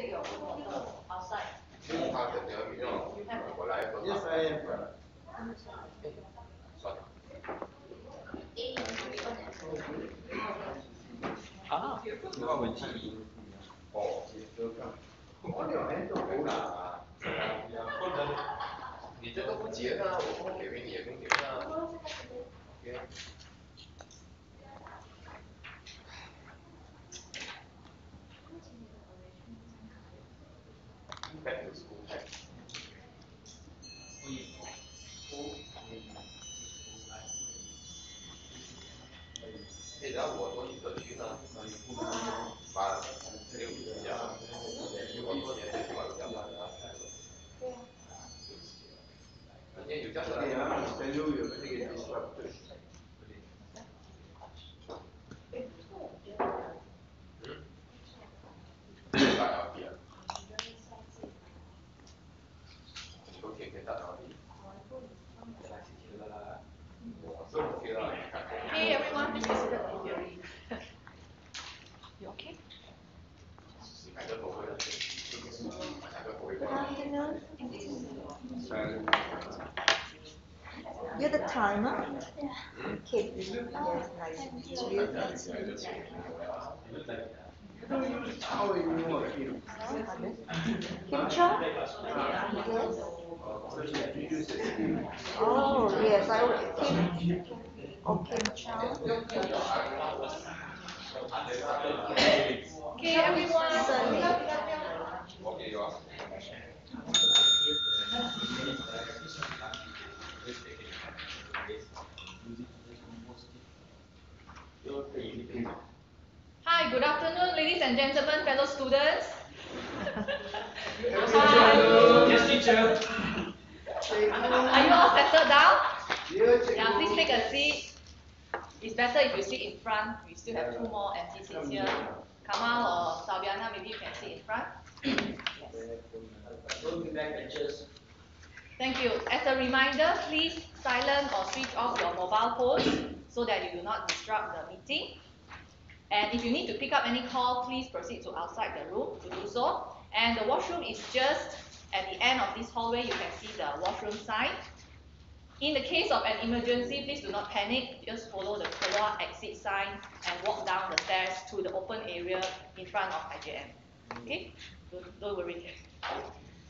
take your own water outside. You have the Yes, I am.啊，我文记忆。哦，你这个不结的，我不给给你也不给的。OK。Back to school time. 然后我说你社区呢，把6一下，我说你最起码都讲完了。今天有这样的。都天天打到底。Hey everyone, this is Theory. You okay? Good afternoon. You're the timer? Okay. Yes, nice to meet you. Kim Cho? Yes. Oh, yes, I will. Kim. Oh, Kim Cho. Okay, everyone. Hi, good afternoon, ladies and gentlemen, fellow students. Hi. Yes, teacher. Are you all settled down? Yeah, please take a seat. It's better if you sit in front. We still have 2 more empty seats here. Kamal or Sabiana, maybe you can sit in front. Yes. Thank you. As a reminder, please silence or switch off your mobile phones so that you do not disrupt the meeting. And if you need to pick up any call, please proceed to outside the room to do so. And the washroom is just at the end of this hallway. You can see the washroom sign. In the case of an emergency, please do not panic. Just follow the Keluar exit sign and walk down the stairs to the open area in front of IJM. Okay? Don't worry.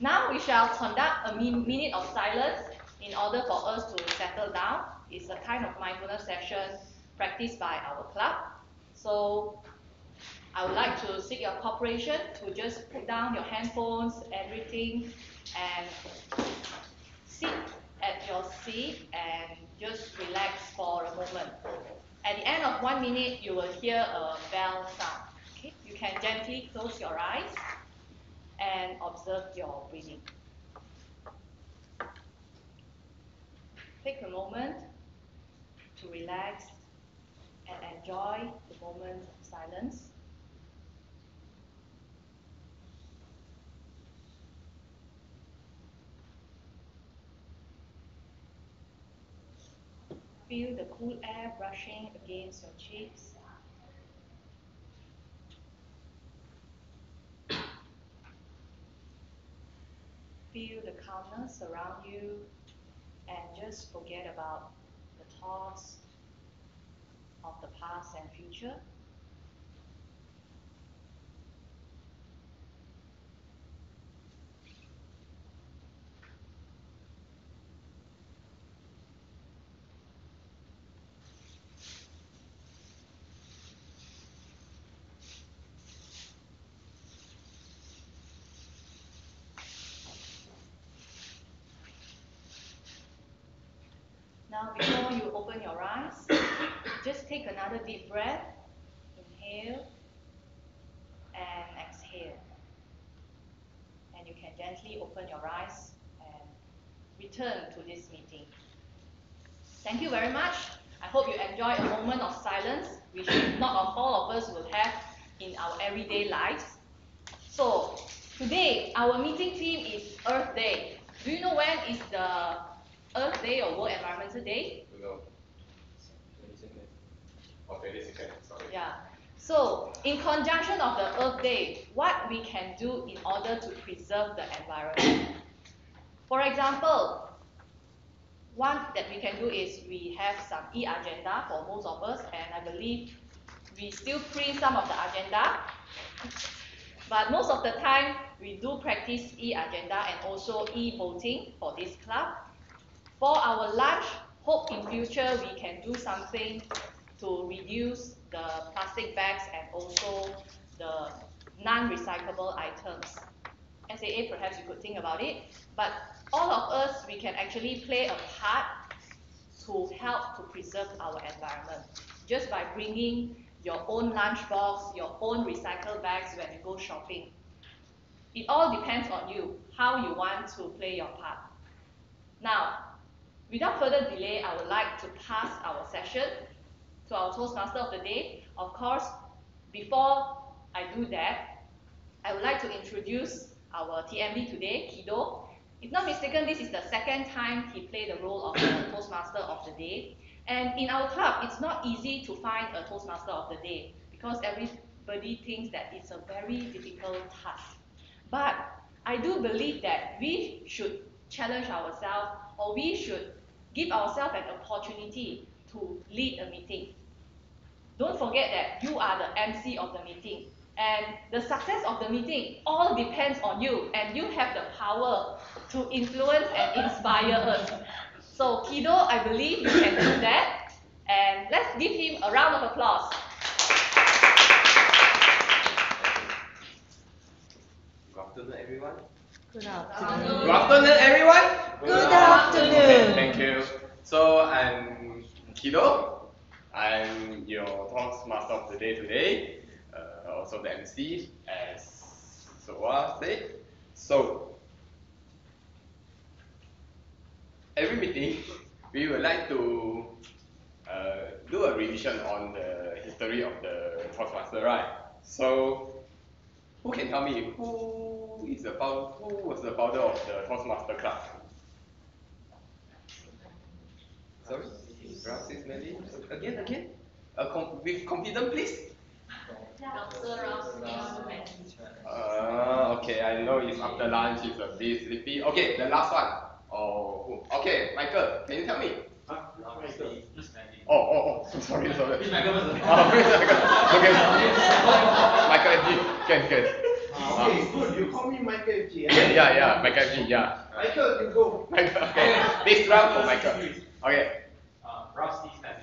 Now we shall conduct a minute of silence in order for us to settle down. It's a kind of mindfulness session practiced by our club. So I would like to seek your cooperation to just put down your handphones, everything, and sit at your seat and just relax for a moment. At the end of 1 minute, you will hear a bell sound. Okay? You can gently close your eyes and observe your breathing. Take a moment to relax and enjoy the moment of silence. Feel the cool air brushing against your cheeks. Feel the calmness around you and just forget about the thoughts of the past and future. Now, before you open your eyes, just take another deep breath. Inhale and exhale. And you can gently open your eyes and return to this meeting. Thank you very much. I hope you enjoy a moment of silence, which not all of us will have in our everyday lives. So, today, our meeting theme is Earth Day. Do you know when is the Earth Day or World Environmental Day? No. 22nd. Oh, 22nd, sorry. Yeah. So, in conjunction of the Earth Day, what we can do in order to preserve the environment? For example, one that we can do is we have some e-agenda for most of us, and I believe we still print some of the agenda. But most of the time, we do practice e-agenda and also e-voting for this club. For our lunch, hope in future we can do something to reduce the plastic bags and also the non-recyclable items. SAA, perhaps you could think about it, but all of us, we can actually play a part to help to preserve our environment just by bringing your own lunchbox, your own recycled bags when you go shopping. It all depends on you, how you want to play your part. Now, without further delay, I would like to pass our session to our Toastmaster of the day. Of course, before I do that, I would like to introduce our TMD today, Kido. If not mistaken, this is the second time he played the role of the Toastmaster of the day. And in our club, it's not easy to find a Toastmaster of the day because everybody thinks that it's a very difficult task. But I do believe that we should challenge ourselves, or we should give ourselves an opportunity to lead a meeting. Don't forget that you are the MC of the meeting, and the success of the meeting all depends on you, and you have the power to influence and inspire us. So Kido, I believe you can do that, and let's give him a round of applause. Good afternoon, everyone. Good afternoon. Good afternoon, everyone. Good afternoon. Okay, thank you. So I'm Kido. I'm your Toastmaster of the day today. Also the MC, as Soa said. So every meeting, we would like to do a revision on the history of the Toastmaster, right? So who can tell me who was the founder of the Toastmaster Club? Sorry? Francis Melly? Again? With confidence, please. Okay, I know it's after lunch, it's a bit sleepy. Okay, the last one. Oh, okay, Michael, can you tell me? Oh, sorry. It's Michael first. Okay. Michael FG, can. Okay, good. You call me Michael FG. Yeah, Michael FG, yeah. Michael, you go. Michael, okay. This round for Michael. Okay.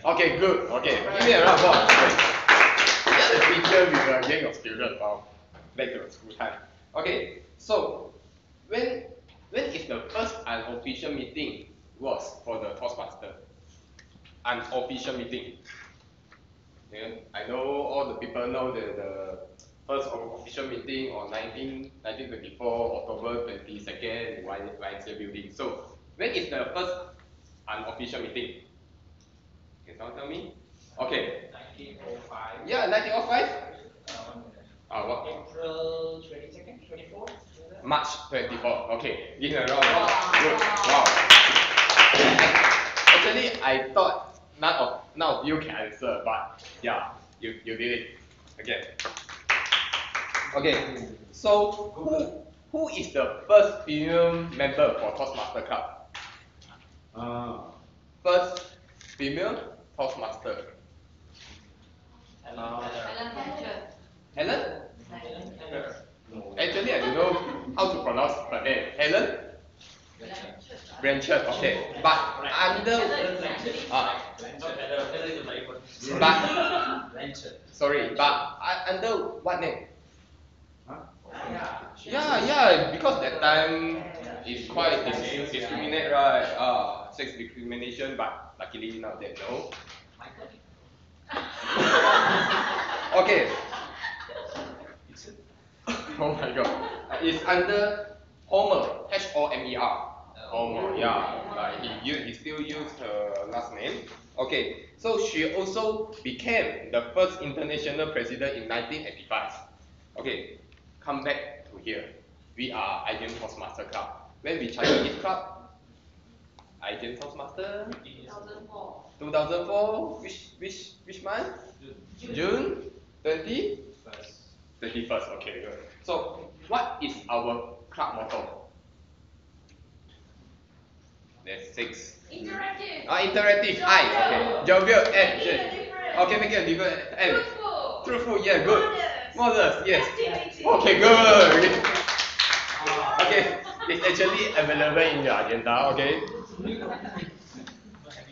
Okay, good. Okay, give me a round of applause. Just a picture with a gang of students. Wow. Back to the school time. Okay, so when is the first unofficial meeting was for the Toastmaster? Unofficial meeting. Yeah, I know all the people know the first official meeting on 1924, October 22nd, in YMCA building. So when is the first unofficial meeting? Can someone tell me? Okay. 1905. Yeah, 1905. What? April 22nd, 24th? March 24. Okay, give me a round of applause. Good. Wow. Actually, I thought none of you can answer, but yeah, you did it. Okay. So who is the first female member for Toastmaster Club? First female Toastmaster. Helen? Actually, I don't know how to pronounce her name. Helen? Blanchard, okay. But under under what name? Yeah, because that time it's quite discriminate, right? Sex discrimination, but luckily now they know. Okay. Oh my god. It's under Homer, Homer. Homer, yeah. He still use her last name. Okay, so she also became the first international president in 1985. Okay, come back to here. We are IJM Toastmaster Club. When we started this club, IJM Toastmaster? 2004. 2004? Which month? June? 20? 21st, okay, good. So, what is our club motto? There's 6. Interactive. Interactive. I. Okay. Jovial and J. Okay, make it a difference. And Truthful. Truthful. Yeah, good. Modest. Yes. Activity. Okay, good. Okay, it's actually available in your agenda. Okay.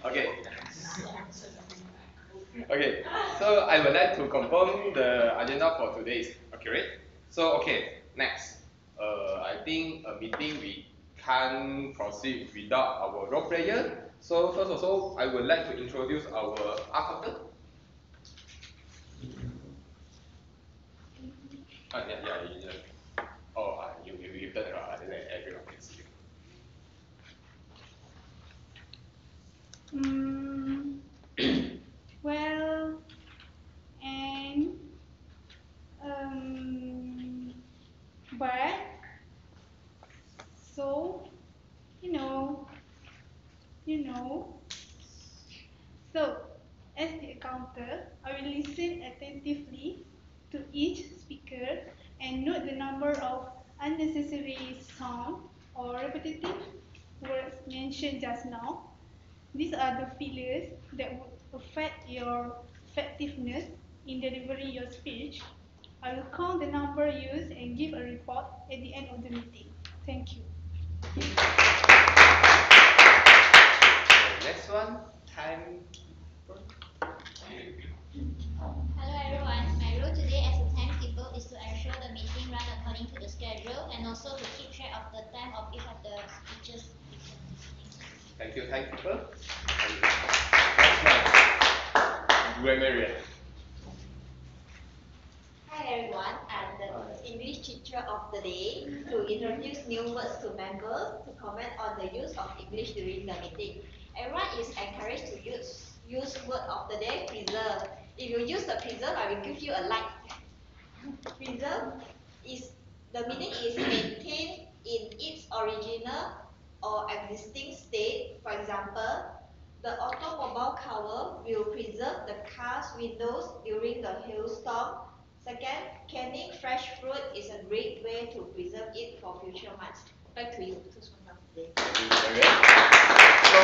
Okay. Okay. So I would like to confirm the agenda for today is accurate. So okay, next. I think a meeting we can't proceed without our role player. So first of all, I would like to introduce our art author. Yeah. Oh, you turn around and let everyone can see you. Well, and but so you know, you know. So as the accountant, I will listen attentively to each speaker and note the number of unnecessary sound or repetitive words mentioned just now. These are the pillars that would affect your effectiveness in delivering your speech. I will count the number used and give a report at the end of the meeting. Thank you. Next one, time. Hello everyone, my role today as a timekeeper is to ensure the meeting run according to the schedule and also to keep track of the time of each of the speeches. Thank you, timekeeper. Next one, Grammarian. Hi everyone, I'm the English teacher of the day to introduce new words to members to comment on the use of English during the meeting. Everyone is encouraged to use word of the day, preserve. If you use the preserve, I will give you a like. Preserve is the meaning is maintained in its original or existing state. For example, the automobile cover will preserve the car's windows during the hailstorm. Second, canning fresh fruit is a great way to preserve it for future months. Back to you, Toastmasters. So,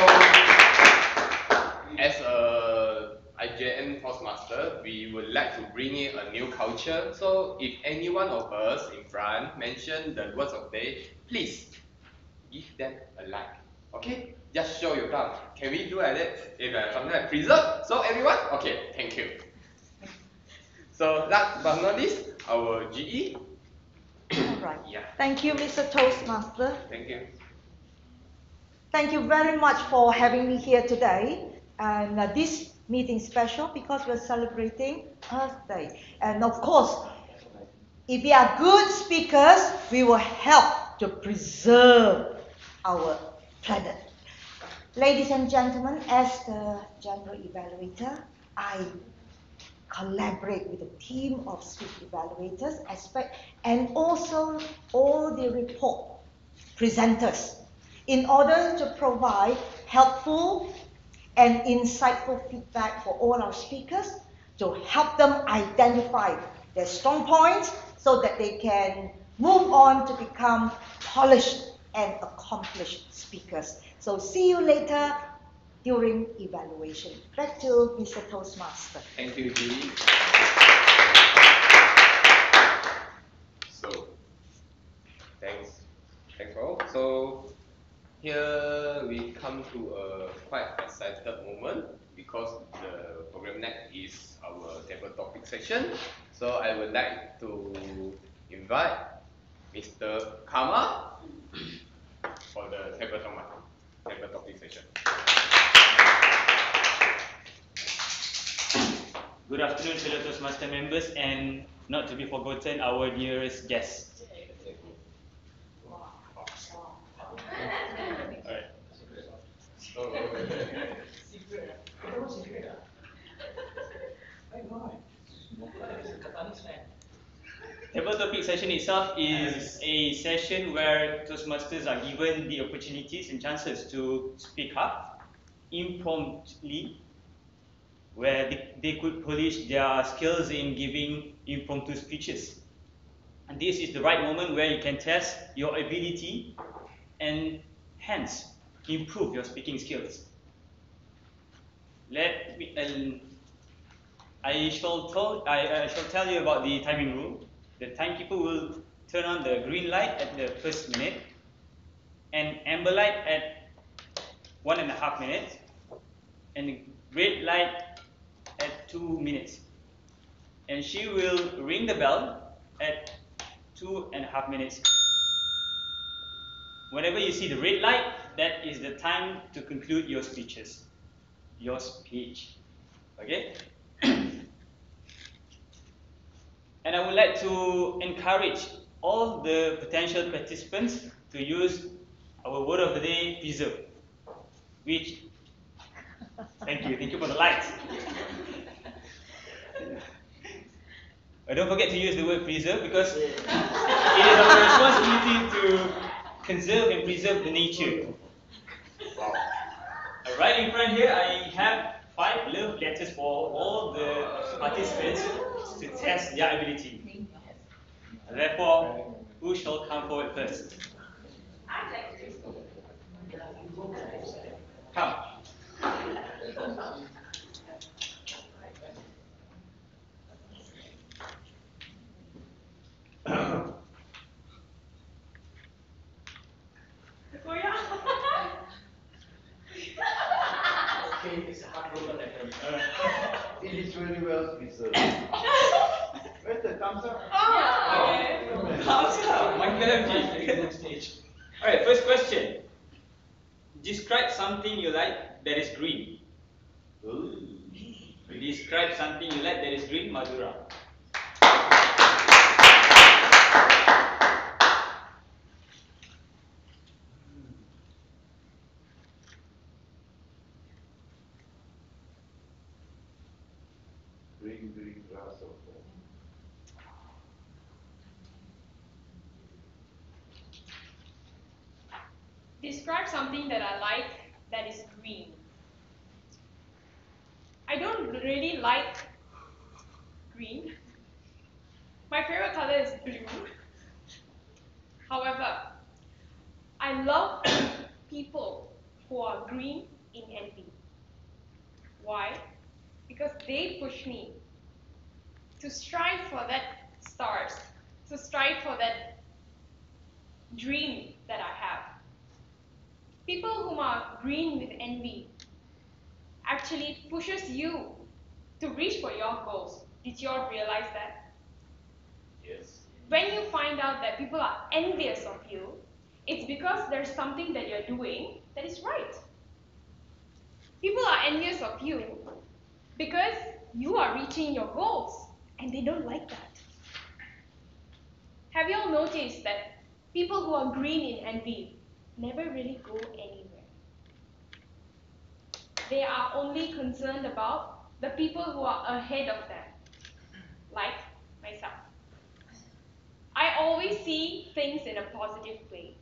as a IJM Toastmaster, we would like to bring in a new culture. So, if any one of us in front mention the words of the day, please give them a like. Okay? Just show your thumb. Can we do like that? If something like preserve. So, everyone? Okay, thank you. So last but not least, our GE. All right. Yeah. Thank you, Mr. Toastmaster. Thank you. Thank you very much for having me here today. And this meeting is special because we're celebrating Earth Day. And of course, if we are good speakers, we will help to preserve our planet. Ladies and gentlemen, as the general evaluator, I collaborate with a team of speech evaluators, and also all the report presenters in order to provide helpful and insightful feedback for all our speakers to help them identify their strong points so that they can move on to become polished and accomplished speakers. So see you later during evaluation. Back to Mr. Toastmaster. Thank you, G. So, thanks all. So, here we come to a quite excited moment because the program next is our table topic section. So, I would like to invite Mr. Kama for the table topic section. Good afternoon, fellow Toastmaster members, and not to be forgotten, our dearest guests. Alright. Table topic session itself is a session where Toastmasters are given the opportunities and chances to speak up impromptu where they could polish their skills in giving impromptu speeches. And this is the right moment where you can test your ability and hence improve your speaking skills. I shall tell you about the timing rule. The timekeeper will turn on the green light at the first minute and amber light at 1.5 minutes and the red light at 2 minutes. And she will ring the bell at 2.5 minutes. Whenever you see the red light, that is the time to conclude your speeches. Your speech. Okay? And I would like to encourage all the potential participants to use our word of the day, preserve. Which, thank you for the lights. Don't forget to use the word preserve because it is our responsibility to conserve and preserve the nature. Right in front here, I have 5 love letters for all the participants to test their ability. Therefore, who shall come forward first? Come. Okay, it's a hard roll letter. It is really well preserved. Where's the thumbs up? Thumbs up. Michael MG. Stage. Alright, first question. Describe something you like that is green. Ooh. Describe something you like that is green, Madura. Green grass of Describe something that I like that is green. I don't really like green. My favorite color is blue. However, I love people who are green in envy. Why? Because they push me to strive for that stars, to strive for that dream that I have. People who are green with envy actually pushes you to reach for your goals. Did you all realize that? yes. When you find out that people are envious of you, it's because there's something that you're doing that is right. People are envious of you because you are reaching your goals and they don't like that. Have you all noticed that people who are green in envy never really go anywhere? They are only concerned about the people who are ahead of them, like myself. I always see things in a positive way.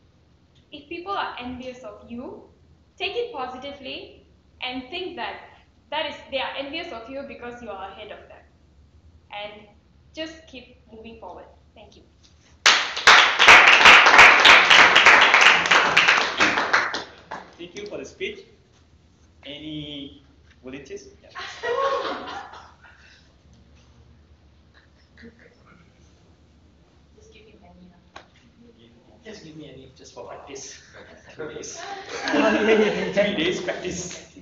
If people are envious of you, take it positively and think that they are envious of you because you are ahead of them. And just keep moving forward. Thank you. Thank you for the speech. Any volunteers? Yeah. Just give me any, just for practice. 2 days. 3 days practice.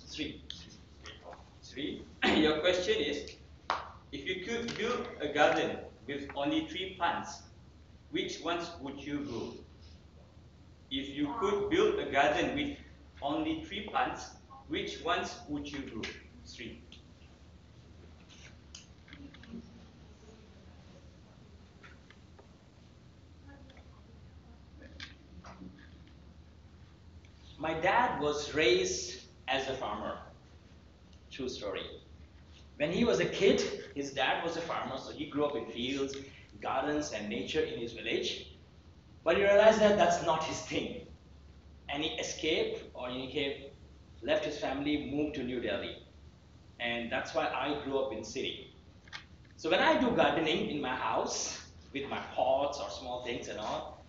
3. Your question is, if you could build a garden with only 3 plants, which ones would you grow? If you could build a garden with only 3 plants, which ones would you grow? 3. My dad was raised as a farmer. True story. When he was a kid, his dad was a farmer, so he grew up in fields, gardens, and nature in his village. But he realized that that's not his thing. And he escaped, or he came left his family, moved to New Delhi. And that's why I grew up in city. So when I do gardening in my house, with my pots or small things and all,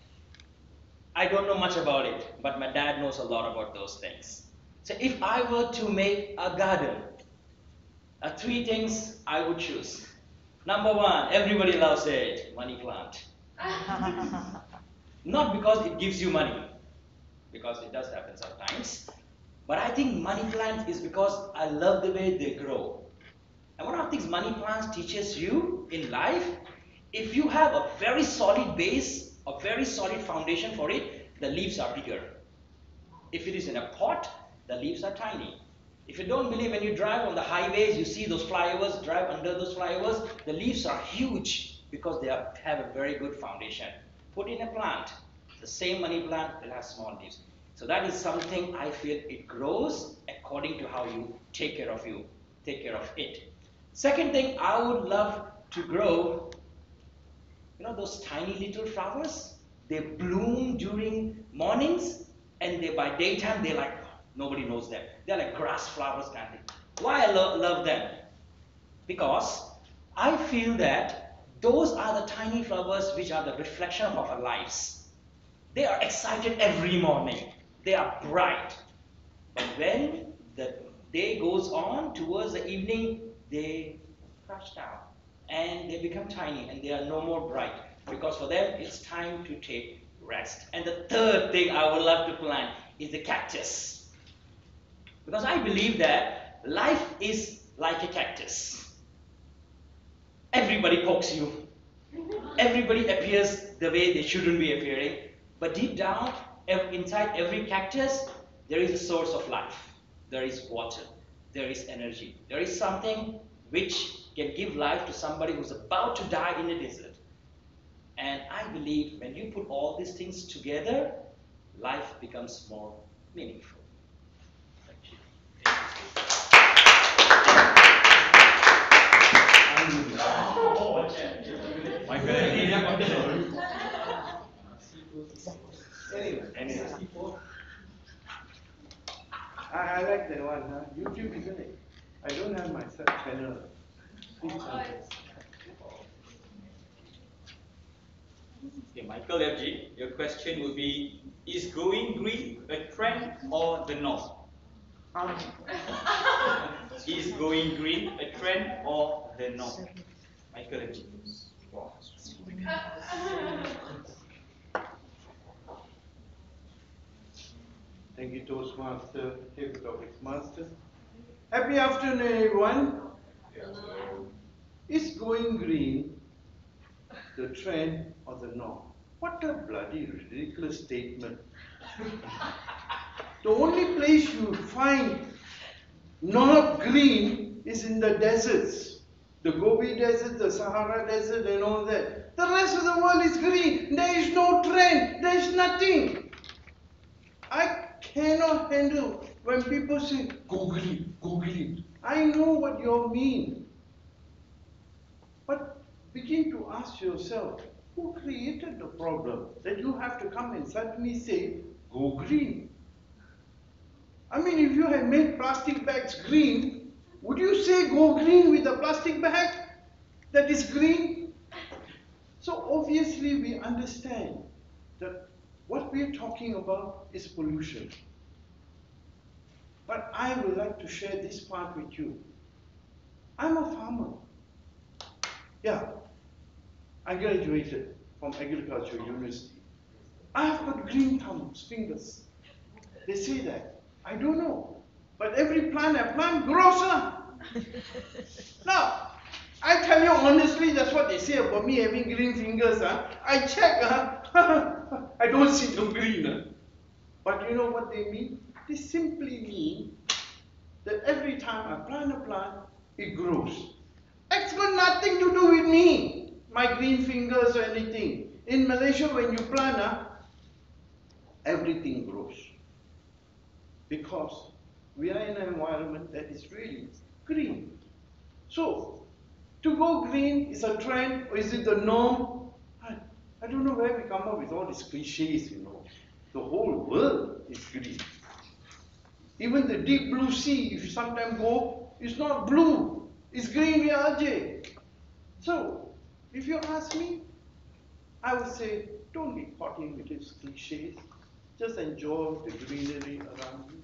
I don't know much about it, but my dad knows a lot about those things. So if I were to make a garden, three things I would choose. Number one, everybody loves it, money plant. Not because it gives you money, because it does happen sometimes, but I think money plant is because I love the way they grow. And one of the things money plants teaches you in life, if you have a very solid base, a very solid foundation for it, the leaves are bigger. If it is in a pot, the leaves are tiny. If you don't believe, when you drive on the highways, you see those flyovers, drive under those flyovers, the leaves are huge because they have a very good foundation. Put in a plant, the same money plant will have small leaves. So that is something I feel it grows according to how you take care of it. Second thing, I would love to grow, those tiny little flowers. They bloom during mornings, and by daytime they're like, nobody knows them. They're like grass flowers kind of thing. Why I love them? Because I feel that those are the tiny flowers which are the reflection of our lives. They are excited every morning. They are bright. But when the day goes on towards the evening, they crash down and they become tiny and they are no more bright, because for them it's time to take rest. And the third thing I would love to plant is the cactus, because I believe that life is like a cactus. Everybody pokes you, everybody appears the way they shouldn't be appearing, but deep down inside every cactus there is a source of life. There is water, there is energy, there is something which can give life to somebody who's about to die in the desert. And I believe when you put all these things together, life becomes more meaningful. Thank you. I like that one, huh? YouTube, isn't it? I don't have my channel. Okay, Michael FG, your question will be, is going green a trend or the norm? Is going green a trend or the norm? Michael FG. Thank you, Toastmaster, Tabletop Master. Happy afternoon, everyone. Is going green the trend or the norm? What a bloody ridiculous statement. The only place you find not green is in the deserts. The Gobi Desert, the Sahara Desert and all that. The rest of the world is green. There is no trend. There is nothing. I cannot handle when people say, go green, go green. I know what you all mean. But begin to ask yourself, who created the problem that you have to come and suddenly say, go green? I mean, if you had made plastic bags green, would you say go green with a plastic bag that is green? So obviously we understand that what we are talking about is pollution. But I would like to share this part with you. I'm a farmer. Yeah, I graduated from Agriculture University. I have got green thumbs, fingers. They say that. I don't know. But every plant I plant grows. Now, I tell you honestly, that's what they say about me having green fingers. I check, I don't see no green. But you know what they mean? They simply mean that every time I plant a plant, it grows. It's got nothing to do with me, my green fingers or anything. In Malaysia, when you plant, everything grows. Because we are in an environment that is really green. So, to go green is a trend, or is it the norm? I don't know where we come up with all these cliches, The whole world is green. Even the deep blue sea, if you sometimes go, it's not blue, it's green, yeah, Ajay. So, if you ask me, I would say, don't be caught in with these cliches. Just enjoy the greenery around you.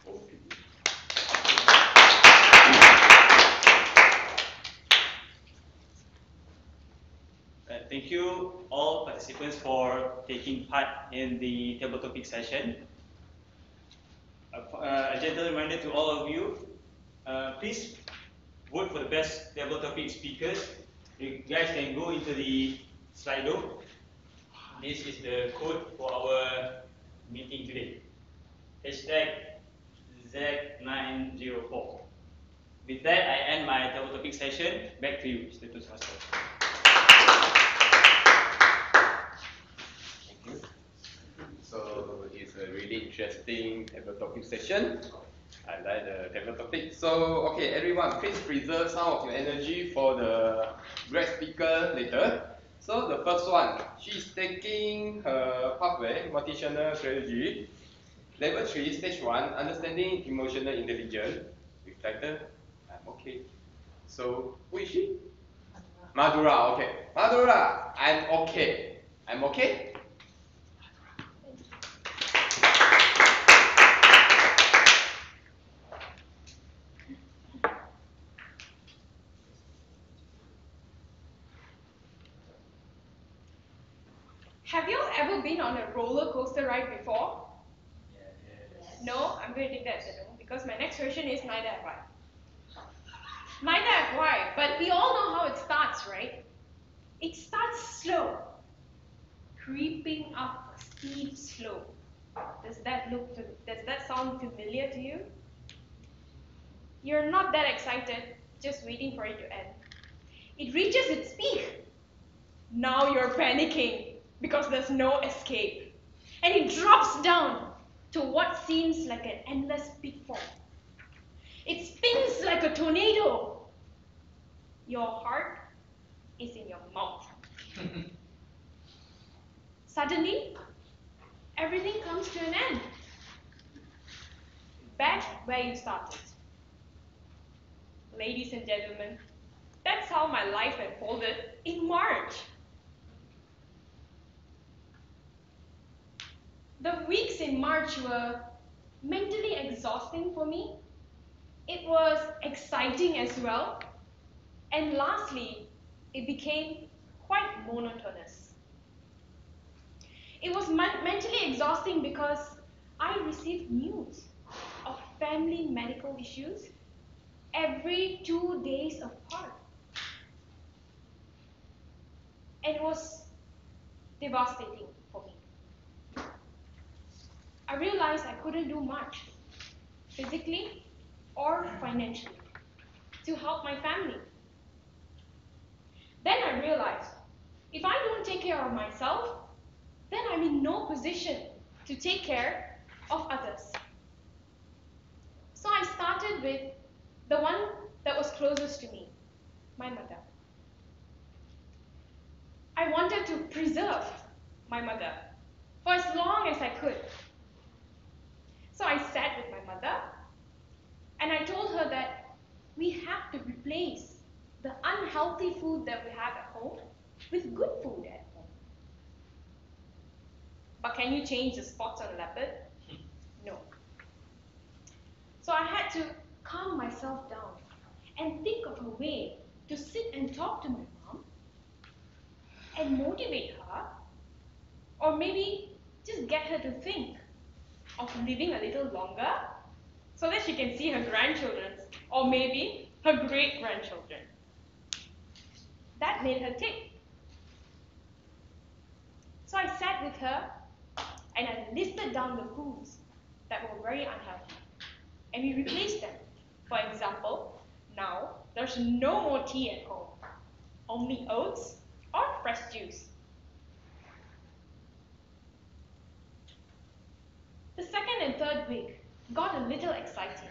Okay. Thank you all participants for taking part in the table topic session. A gentle reminder to all of you, please vote for the best table topic speakers. You guys can go into the Slido. This is the code for our meeting today. Hashtag Z904. With that, I end my table topic session. Back to you, Mr. Toastmaster. Thank you. So it's a really interesting table topic session. I like the table topic. So okay, everyone, please preserve some of your energy for the great speaker later. So the first one, she's taking her pathway, multi-channel strategy. Level 3, stage 1, understanding emotional intelligence. With title, I'm okay. So who is she? Madhura, okay. Madhura, I'm okay. I'm okay? Have you ever been on a roller coaster ride before? Yes. No, I'm going to take that as a no, because my next question is neither have I. Neither have I, but we all know how it starts, right? It starts slow, creeping up a steep slope. Does that sound familiar to you? You're not that excited, just waiting for it to end. It reaches its peak. Now you're panicking because there's no escape. And it drops down to what seems like an endless pitfall. It spins like a tornado. Your heart is in your mouth. Suddenly, everything comes to an end. Back where you started. Ladies and gentlemen, that's how my life unfolded in March. The weeks in March were mentally exhausting for me. It was exciting as well. And lastly, it became quite monotonous. It was mentally exhausting because I received news of family medical issues every 2 days apart. And it was devastating for me. I realized I couldn't do much, physically or financially, to help my family. Then I realized, if I don't take care of myself, then I'm in no position to take care of others. So I started with the one that was closest to me, my mother. I wanted to preserve my mother for as long as I could. So I sat with my mother and I told her that we have to replace the unhealthy food that we have at home with good food at home. But can you change the spots on a leopard? No. So I had to calm myself down and think of a way to sit and talk to my mom and motivate her, or maybe just get her to think of living a little longer so that she can see her grandchildren, or maybe her great-grandchildren. That made her tick. So I sat with her and I listed down the foods that were very unhealthy, and we replaced them. For example, now there's no more tea at home, only oats or fresh juice. The second and third week got a little exciting.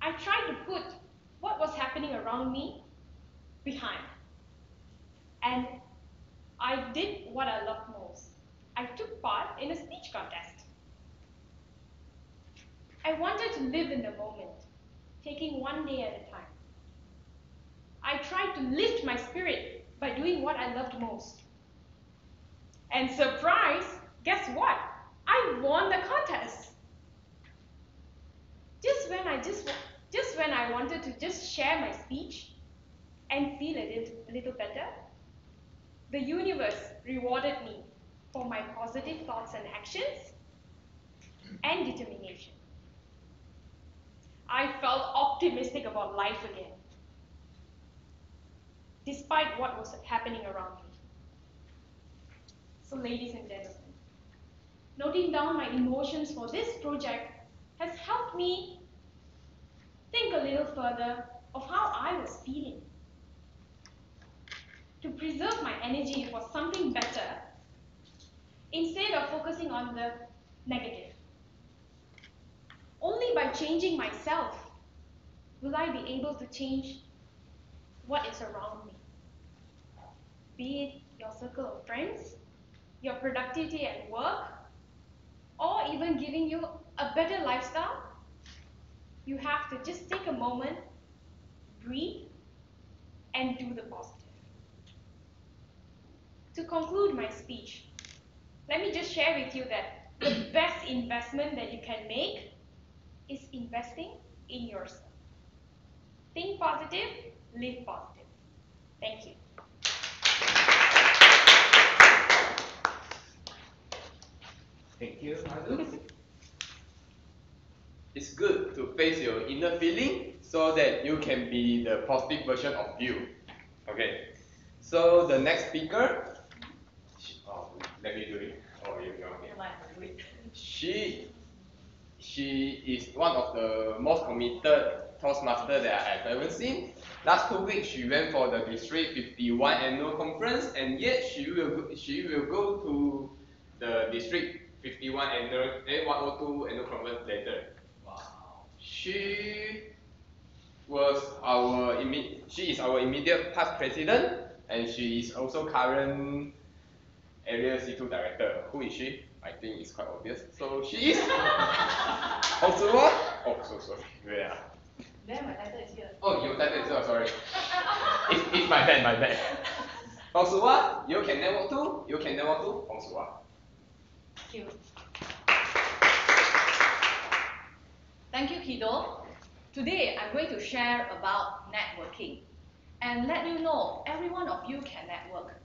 I tried to put what was happening around me behind. And I did what I loved most. I took part in a speech contest. I wanted to live in the moment, taking one day at a time. I tried to lift my spirit by doing what I loved most. And surprise, guess what? I won the contest. Just when I wanted to just share my speech and feel a little better, the universe rewarded me for my positive thoughts and actions and determination. I felt optimistic about life again, despite what was happening around me. So, ladies and gentlemen, noting down my emotions for this project has helped me think a little further of how I was feeling. To preserve my energy for something better, instead of focusing on the negative. Only by changing myself will I be able to change what is around me. Be it your circle of friends, your productivity at work, or even giving you a better lifestyle, you have to just take a moment, breathe, and do the positive. To conclude my speech, let me just share with you that the best investment that you can make is investing in yourself. Think positive, live positive. Thank you. Thank you, Madu. It's good to face your inner feeling so that you can be the positive version of you. Okay. So the next speaker, let me do it. Oh, you go. Okay. She is one of the most committed Toastmaster that I have ever seen. Last 2 weeks, she went for the District 51 annual conference, and yet she will go to the District 51 102 annual conference later. Wow. She is our immediate past president, and she is also current Area C2 director. Who is she? I think it's quite obvious. So she is Hong Tzu-Hua. Oh, so sorry. Where? Then my title is here. Oh, your title is here. Sorry. It's my bad. Hong Tzu-Hua, you can network to Hong Tzu-Hua. Thank you. Thank you, Kido. Today, I'm going to share about networking and let you know every one of you can network.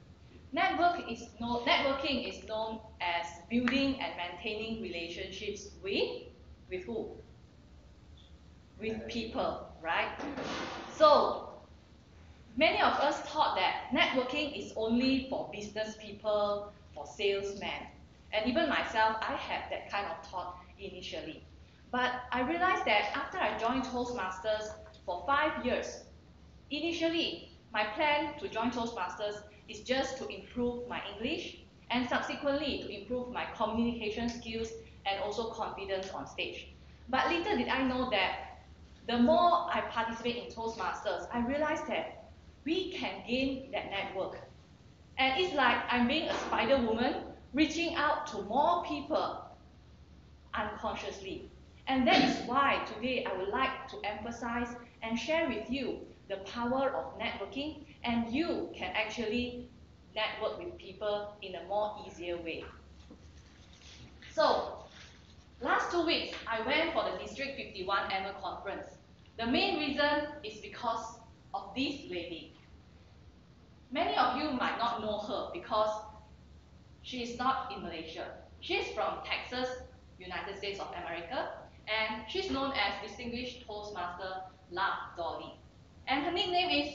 Networking is known as building and maintaining relationships with who? With people, right? So, many of us thought that networking is only for business people, for salesmen. And even myself, I had that kind of thought initially. But I realized that after I joined Toastmasters for 5 years, initially, my plan to join Toastmasters is just to improve my English and subsequently to improve my communication skills and also confidence on stage. But little did I know that the more I participate in Toastmasters, I realized that we can gain that network. And it's like I'm being a spider woman reaching out to more people unconsciously. And that is why today I would like to emphasize and share with you the power of networking, and you can actually network with people in a more easier way. So, last 2 weeks, I went for the District 51 annual conference. The main reason is because of this lady. Many of you might not know her because she is not in Malaysia. She is from Texas, United States of America, and she's known as Distinguished Toastmaster La Dolly. And her nickname is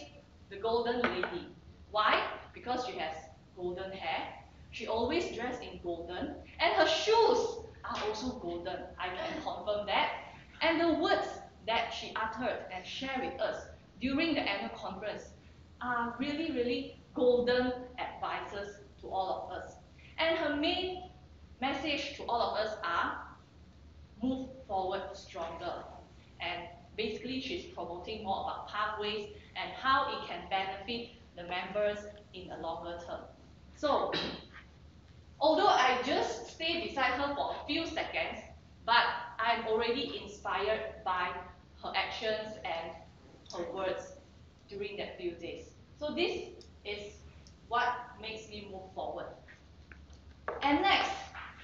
the Golden Lady. Why? Because she has golden hair. She always dressed in golden, and her shoes are also golden. I can confirm that. And the words that she uttered and shared with us during the annual conference are really, really golden advices to all of us. And her main message to all of us are move forward stronger. And basically, she's promoting more about pathways and how it can benefit the members in the longer term. So, although I just stayed beside her for a few seconds, but I'm already inspired by her actions and her words during that few days. So this is what makes me move forward. And next,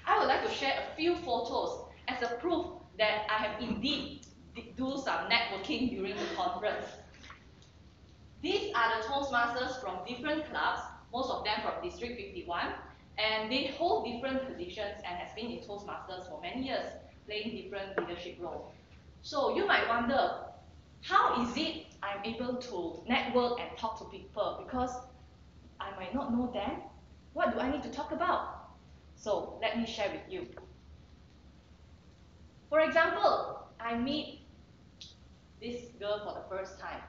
I would like to share a few photos as a proof that I have indeed do some networking during the conference. These are the Toastmasters from different clubs, most of them from District 51, and they hold different positions and has been in Toastmasters for many years, playing different leadership roles. So you might wonder, how is it I'm able to network and talk to people because I might not know them? What do I need to talk about? So let me share with you. For example, I meet this girl for the first time.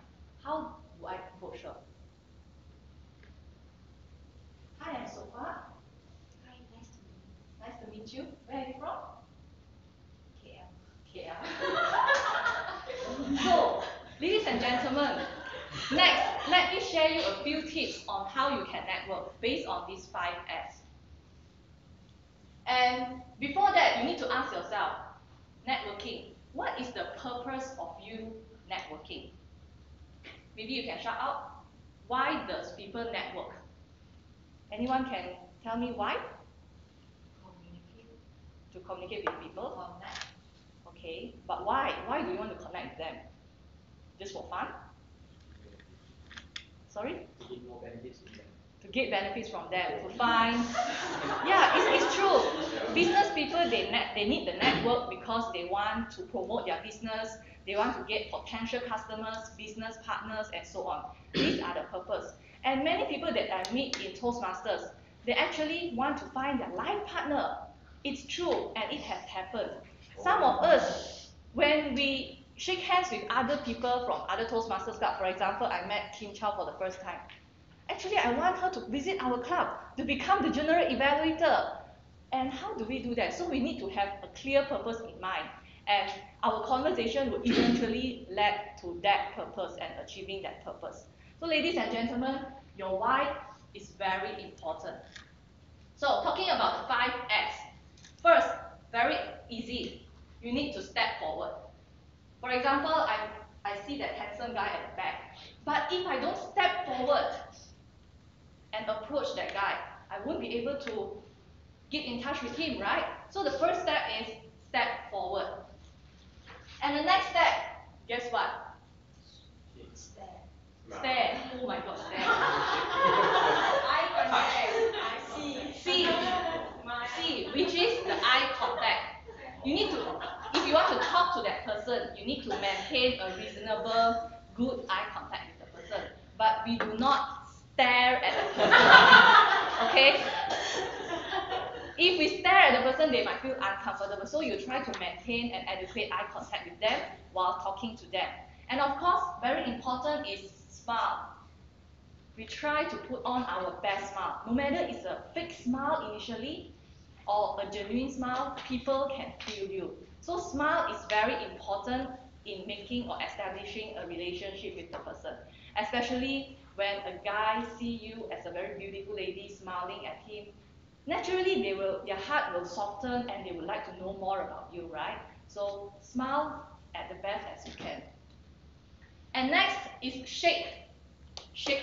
How do I approach her? Hi, I'm Sofa. Hi, nice to meet you. Nice to meet you. Where are you from? KL. KL. So, ladies and gentlemen, next, let me share you a few tips on how you can network based on these 5 F's. And before that, you need to ask yourself, networking, what is the purpose of you networking? Maybe you can shout out, why does people network? Anyone can tell me why? Communicate. To communicate with people. Connect. Okay, but why? Why do you want to connect with them? Just for fun? Sorry? To get more benefits from them. To get benefits from them, to find. Yeah, it's true. Business people, they need the network because they want to promote their business, they want to get potential customers, business partners, and so on. These are the purpose. And many people that I meet in Toastmasters, they actually want to find their life partner. It's true, and it has happened. Some of us, when we shake hands with other people from other Toastmasters club, for example, I met Kim Chow for the first time. Actually, I want her to visit our club to become the general evaluator. And how do we do that? So we need to have a clear purpose in mind. And our conversation will eventually lead to that purpose and achieving that purpose. So ladies and gentlemen, your why is very important. So talking about the 5 F's. First, very easy. You need to step forward. For example, I see that handsome guy at the back. But if I don't step forward and approach that guy, I won't be able to get in touch with him, right? So the first step is step forward. And the next step, guess what? Stare. Stare. Oh my God, stare. Eye contact. I see. See, which is the eye contact. You need to, if you want to talk to that person, you need to maintain a reasonable, good eye contact with the person. But we do not stare at the person. Okay? If we stare at the person, they might feel uncomfortable. So you try to maintain an adequate eye contact with them while talking to them. And of course, very important is smile. We try to put on our best smile. No matter it's a fake smile initially or a genuine smile, people can feel you. So smile is very important in making or establishing a relationship with the person. Especially when a guy sees you as a very beautiful lady smiling at him, naturally their heart will soften and they would like to know more about you, right? So smile at the best as you can. And next is shake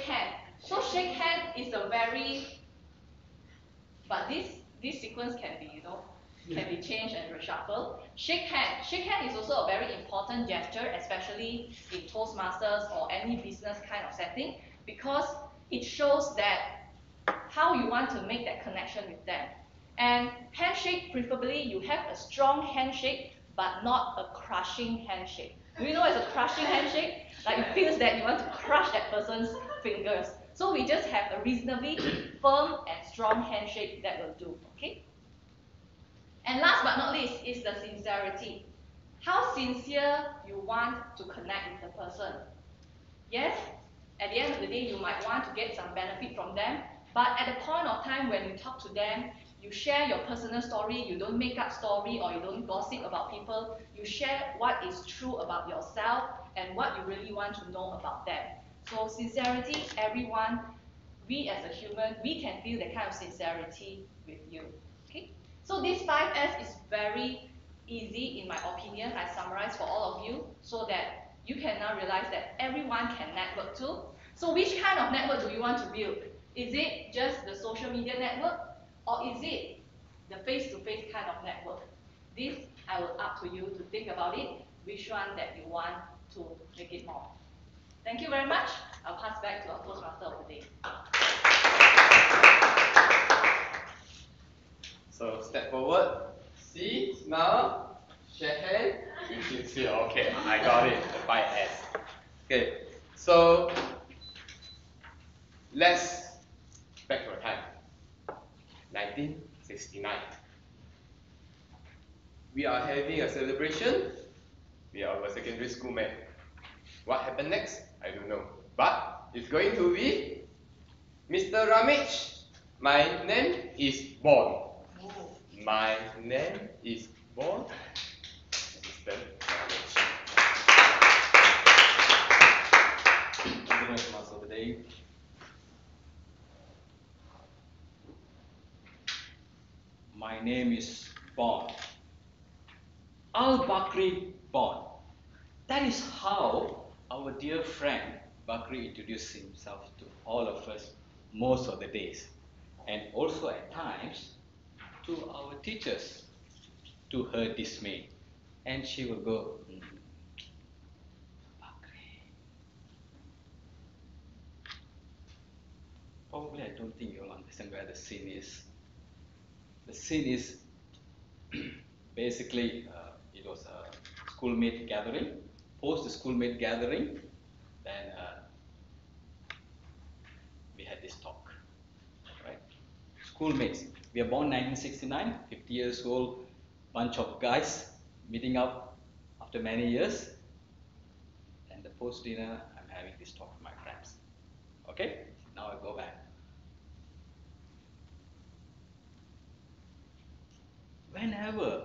hand. So shake hand is a very, but this sequence can be, can be changed and reshuffled. Shake hand is also a very important gesture, especially in Toastmasters or any business kind of setting, because it shows that how you want to make that connection with them. And handshake, preferably you have a strong handshake, but not a crushing handshake. Do you know as a crushing handshake? Like it feels that you want to crush that person's fingers. So we just have a reasonably firm and strong handshake that will do, okay? And last but not least is the sincerity. How sincere you want to connect with the person. Yes, at the end of the day, you might want to get some benefit from them, but at the point of time when you talk to them, you share your personal story, you don't make up story or you don't gossip about people, you share what is true about yourself and what you really want to know about them. So sincerity, everyone, we as a human, we can feel that kind of sincerity with you. Okay? So this 5S is very easy, in my opinion. I summarize for all of you so that you can now realize that everyone can network too. So which kind of network do you want to build? Is it just the social media network, or is it the face-to-face kind of network? This I will up to you to think about it, which one that you want to make it more. Thank you very much. I'll pass back to our Toastmaster of the day. So step forward. See, smile, shake hand. You should see. Okay, I got it. The 5S. Okay, so let's back to our time. 1969. We are having a celebration. We are our secondary school mate. What happened next? I don't know. But it's going to be Mr. Ramage. My name is Bon. My name is Bon. Mr. Ramage. Thank you, Master of the Day. My name is Bon. Al-Bakri Bon. That is how our dear friend Bakri introduced himself to all of us most of the days, and also at times to our teachers, to her dismay. And she will go, Bakri. Probably I don't think you'll understand where the scene is. The scene is basically it was a schoolmate gathering. Post the schoolmate gathering, then we had this talk, right? Schoolmates. We are born 1969, 50 years old, bunch of guys meeting up after many years. And the post dinner, I'm having this talk with my friends. Okay? Now I go back. Whenever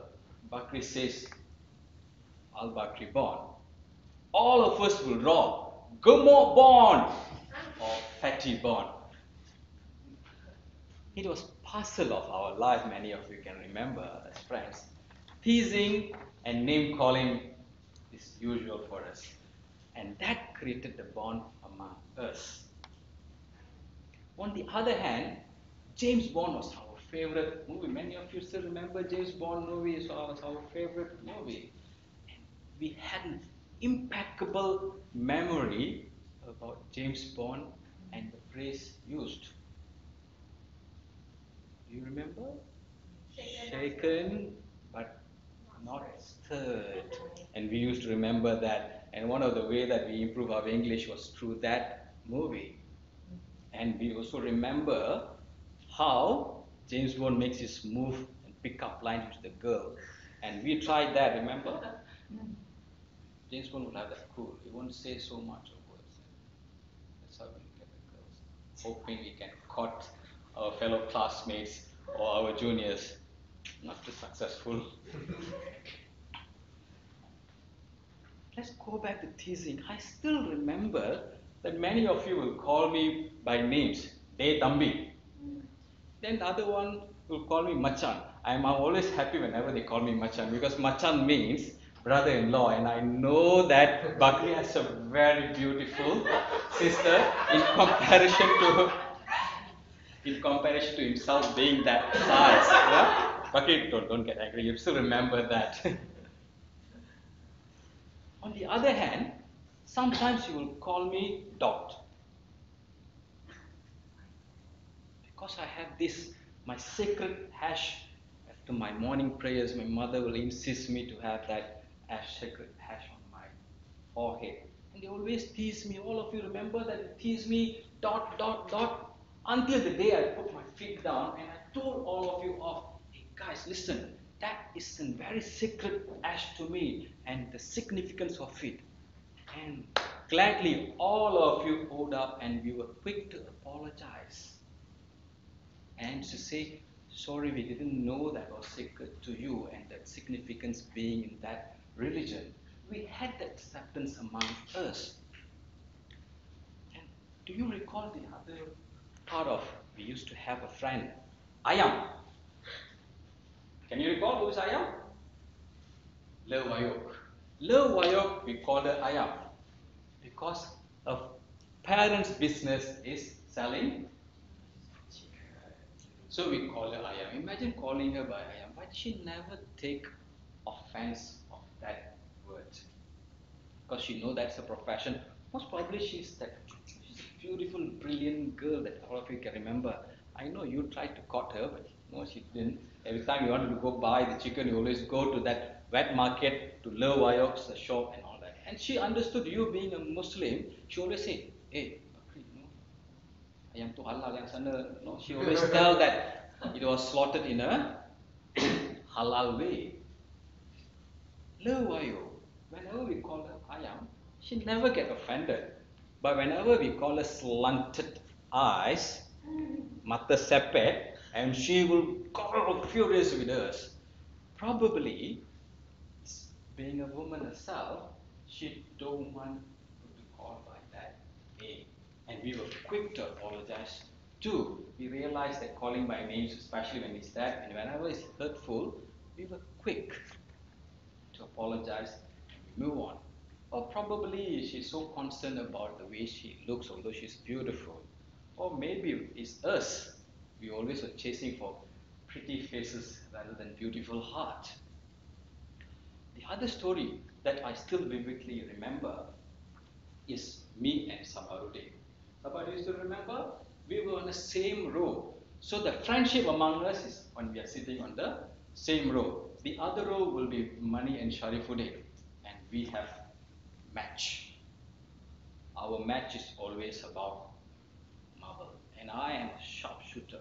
Bakri says Al-Bakri Bon, all of us will roar, Gemuk Bon, or Fatty Bon. It was parcel of our life, many of you can remember as friends. Teasing and name calling is usual for us. And that created the bond among us. On the other hand, James Bond was our favorite movie. Many of you still remember James Bond movie was our favorite movie. And we had an impeccable memory about James Bond and the phrase used. Do you remember? Shaken but not stirred. And we used to remember that. And one of the ways that we improved our English was through that movie. And we also remember how James Bond makes his move and pick up lines with the girl. And we tried that, remember? James Bond would have that cool. He won't say so much of words. That's how we look at the girls. Hoping we can court our fellow classmates or our juniors. Not too successful. Let's go back to teasing. I still remember that many of you will call me by names. Dey Tambi. Then the other one will call me Machan. I'm always happy whenever they call me Machan because Machan means brother-in-law, and I know that Bakri has a very beautiful sister in comparison to himself being that size. Yeah? Bakri, don't get angry. You still remember that. On the other hand, sometimes you will call me Dot. Because I have this, my sacred hash. After my morning prayers, my mother will insist me to have that sacred hash on my forehead. And they always tease me. All of you remember that they tease me, Dot, Dot, Dot. Until the day I put my feet down and I told all of you off, hey guys, listen, that is a very sacred ash to me and the significance of it. And gladly all of you owed up and we were quick to apologize. And to say, sorry, we didn't know that was sacred to you and that significance being in that religion. We had that acceptance among us. And do you recall the other part of, we used to have a friend, Ayam. Can you recall who is Ayam? Le Wayok. Le Wayok, we call her Ayam because her parents' business is selling chicken. So we call her Ayam. Imagine calling her by Ayam, but she never take offense of that word because she know that's a profession. Most probably she's a beautiful, brilliant girl that all of you can remember. I know you tried to court her, but no, she didn't. Every time you wanted to go buy the chicken, you always go to that wet market to Le Wayok's shop and all that. And she understood you being a Muslim. She always say, "Hey, Bakri, you know, ayam tu halal yang sana." No, she always tell that it was slaughtered in a halal way. Le Wayok, whenever we call her ayam, she never get offended. But whenever we call her slanted eyes, mata sepet, and she will go furious with us. Probably, being a woman herself, she don't want to call by that name. And we were quick to apologize too. We realized that calling by names, especially when it's that, and whenever it's hurtful, we were quick to apologize and we move on. Or probably she's so concerned about the way she looks, although she's beautiful. Or maybe it's us. We always were chasing for pretty faces rather than beautiful heart. The other story that I still vividly remember is me and Sabarudin. Somebody still remember? We were on the same row. So the friendship among us is when we are sitting on the same row. The other row will be Mani and Sharifuddin, and we have match. Our match is always about marble, and I am a sharpshooter.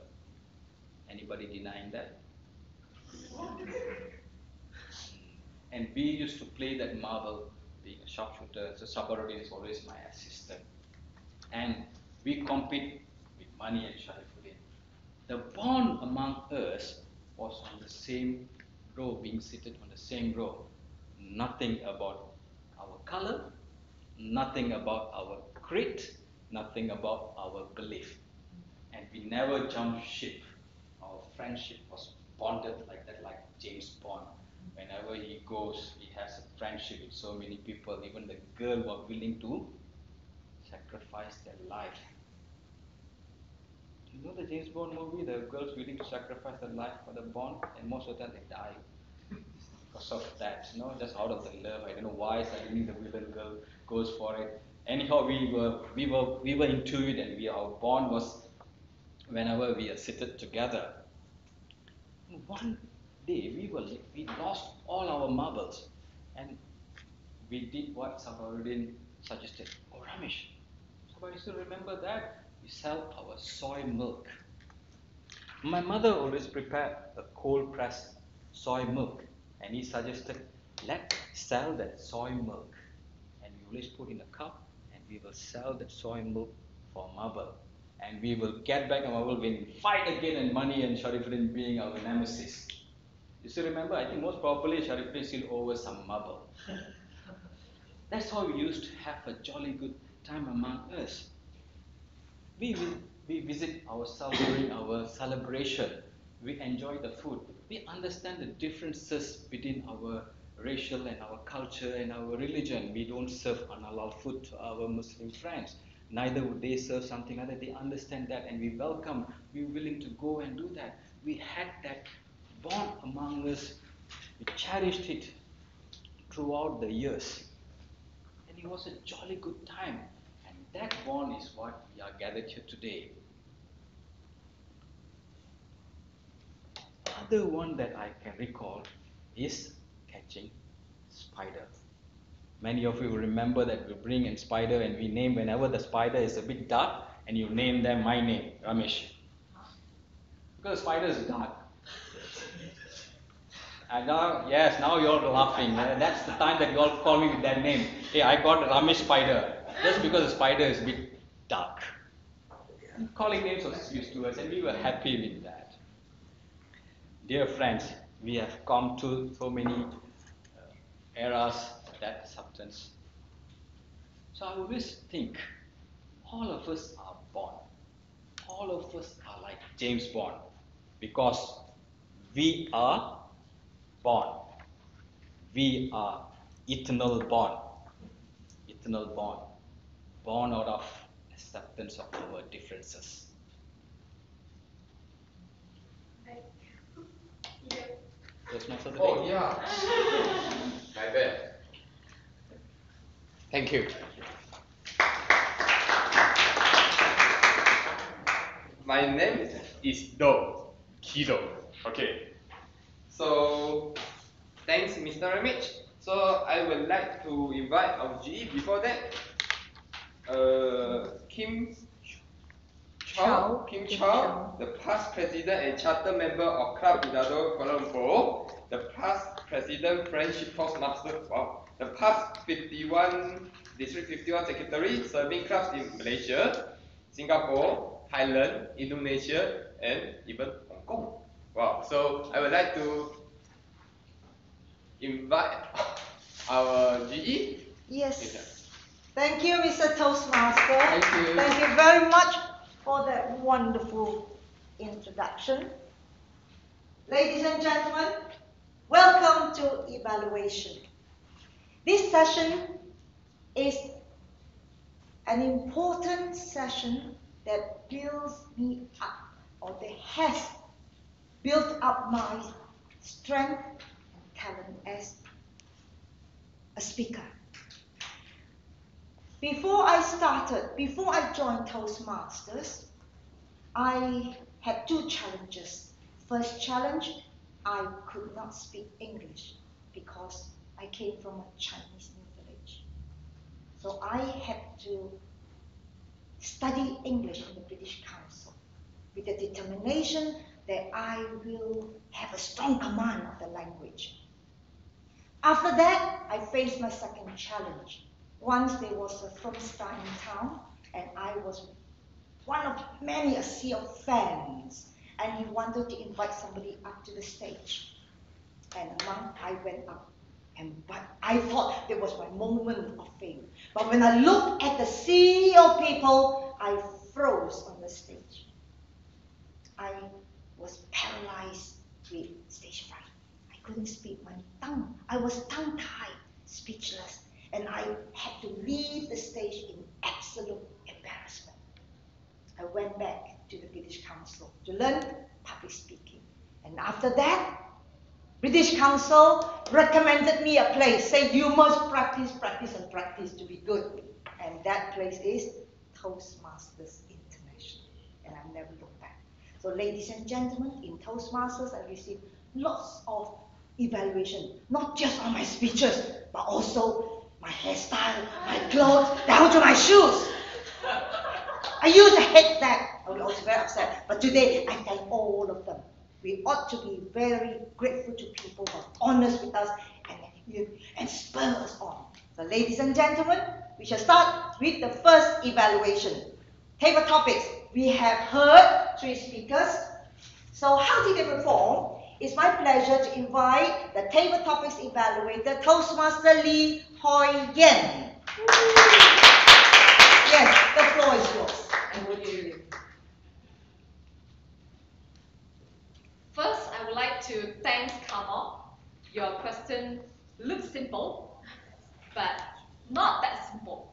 Anybody denying that? And we used to play that marble, being a sharpshooter. So Sabarudin is always my assistant, and we compete with Mani and Sharifuddin. The bond among us was on the same row, being seated on the same row. Nothing about our color, nothing about our creed, nothing about our belief. And we never jumped ship. Our friendship was bonded like that, like James Bond. Whenever he goes, he has a friendship with so many people. Even the girl were willing to sacrifice their life. You know the James Bond movie, the girls willing to sacrifice their life for the Bond, and most of the time they die because of that, just out of the love. I don't know why suddenly the villain girl goes for it. Anyhow, we were into it, and our bond was whenever we are seated together. One day we lost all our marbles, and we did what Sabarudin suggested. Oh, Ramesh, somebody still remember that? We sell our soy milk. My mother always prepared a cold pressed soy milk, and he suggested, let's sell that soy milk. And we always put in a cup, and we will sell that soy milk for marble. And we will get back our marble when we fight again, and Mani and Sharifuddin being our nemesis. You still remember? I think most probably Sharifuddin still owes some marble. That's how we used to have a jolly good time among us. We visit ourselves during our celebration. We enjoy the food. We understand the differences between our racial and our culture and our religion. We don't serve unhalal food to our Muslim friends. Neither would they serve something other. They understand that, and we welcome. We're willing to go and do that. We had that bond among us. We cherished it throughout the years. And it was a jolly good time. And that bond is what we are gathered here today. Other one that I can recall is catching spider. Many of you will remember that we bring in spider and we name whenever the spider is a bit dark, and you name them my name, Ramesh. Because spider is dark. And now, yes, now you're laughing. That's the time that you all call me with that name. Hey, I got Ramesh Spider. Just because the spider is a bit dark. And calling names was used to us, and we were happy with that. Dear friends, we have come to so many eras of that substance. So I always think all of us are born. All of us are like James Bond because we are born. We are eternal bond. Eternal bond. Born out of acceptance of our differences. Toastmaster today? Oh, yeah. My bad. Thank you. My name is Do, Kido. Okay. So, thanks, Mr. Ramage. So, I would like to invite our GE before that, Kim Chow, the past president and charter member of Club Bidado Kuala Lumpur, the past president Friendship Toastmasters, wow, the past 51 District 51 secretary serving clubs in Malaysia, Singapore, Thailand, Indonesia, and even Hong Kong. Wow, so I would like to invite our GE. Yes. Thank you, Mr. Toastmaster. Thank you. Thank you very much for that wonderful introduction. Ladies and gentlemen, welcome to evaluation. This session is an important session that builds me up, or that has built up my strength and talent as a speaker. Before I joined Toastmasters, I had two challenges. First challenge, I could not speak English because I came from a Chinese new village. So I had to study English in the British Council with the determination that I will have a strong command of the language. After that, I faced my second challenge. Once there was a film star in town, and I was one of many, a sea of fans, and he wanted to invite somebody up to the stage. And I went up, but I thought it was my moment of fame. But when I looked at the sea of people, I froze on the stage. I was paralyzed with stage fright. I couldn't speak my tongue. I was tongue-tied, speechless, and I had to leave the stage in absolute embarrassment. I went back to the British Council to learn public speaking. And after that, British Council recommended me a place, saying you must practice, practice, and practice to be good. And that place is Toastmasters International. And I've never looked back. So ladies and gentlemen, in Toastmasters, I received lots of evaluation, not just on my speeches, but also my hairstyle, my clothes, down to my shoes. I used to hate that. I was very upset. But today, I thank all of them. We ought to be very grateful to people who are honest with us and spur us on. So ladies and gentlemen, we shall start with the first evaluation. Table topics. We have heard 3 speakers. So how did they perform? It's my pleasure to invite the table topics evaluator, Toastmaster Lee Hoi Yen. Yes, the floor is yours. First, I would like to thank Kamal. Your question looks simple, but not that simple,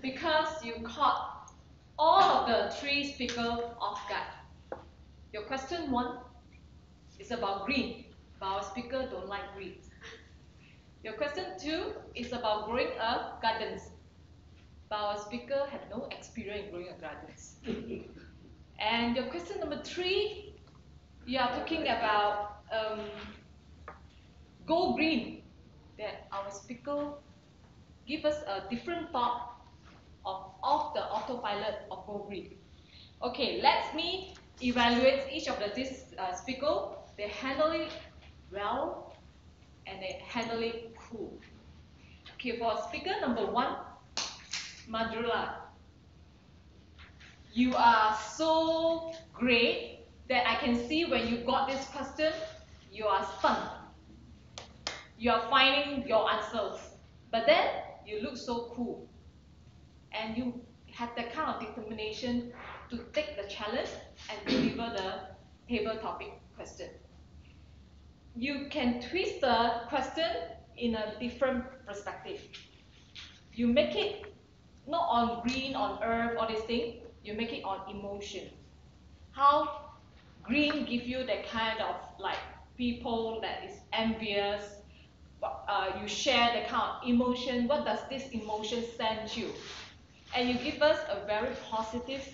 because you caught all of the 3 speakers off guard. Your question 1 is about green, but our speaker don't like green. Your question 2 is about growing a gardens, but our speaker have no experience in growing a gardens. And your question number 3, you are talking about go green, that our speaker give us a different thought of the autopilot of go green. Okay, let me evaluate each of this speaker. They handle it well and they handle it cool. Okay, for speaker number 1, Madrula, you are so great that I can see when you got this question, you are stunned. You are finding your answers, but then you look so cool, and you have that kind of determination to take the challenge and deliver the table topic question. You can twist the question in a different perspective. You make it not on green, on earth, all these things. You make it on emotion. How green give you that kind of like people that is envious. You share the kind of emotion. What does this emotion send you? And you give us a very positive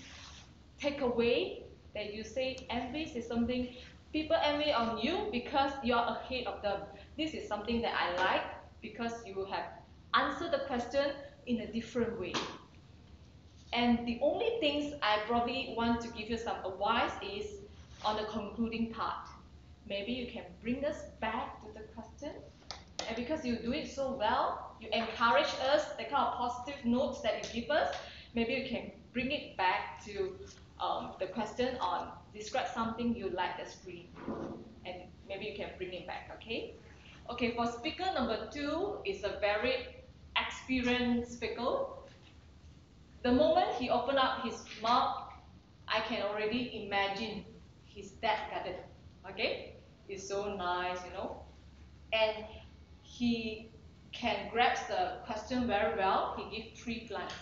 takeaway that you say envy is something people envy on you because you are ahead of them. This is something that I like because you have answered the question in a different way. And the only things I probably want to give you some advice is on the concluding part. Maybe you can bring us back to the question. And because you do it so well, you encourage us, the kind of positive notes that you give us, maybe you can bring it back to the question on describe something you like as green. And maybe you can bring it back, okay? Okay, for speaker number 2 is a very experienced speaker. The moment he opened up his mouth, I can already imagine his dad garden. Okay? It's so nice, you know. And he can grasp the question very well. He gives 3 plants.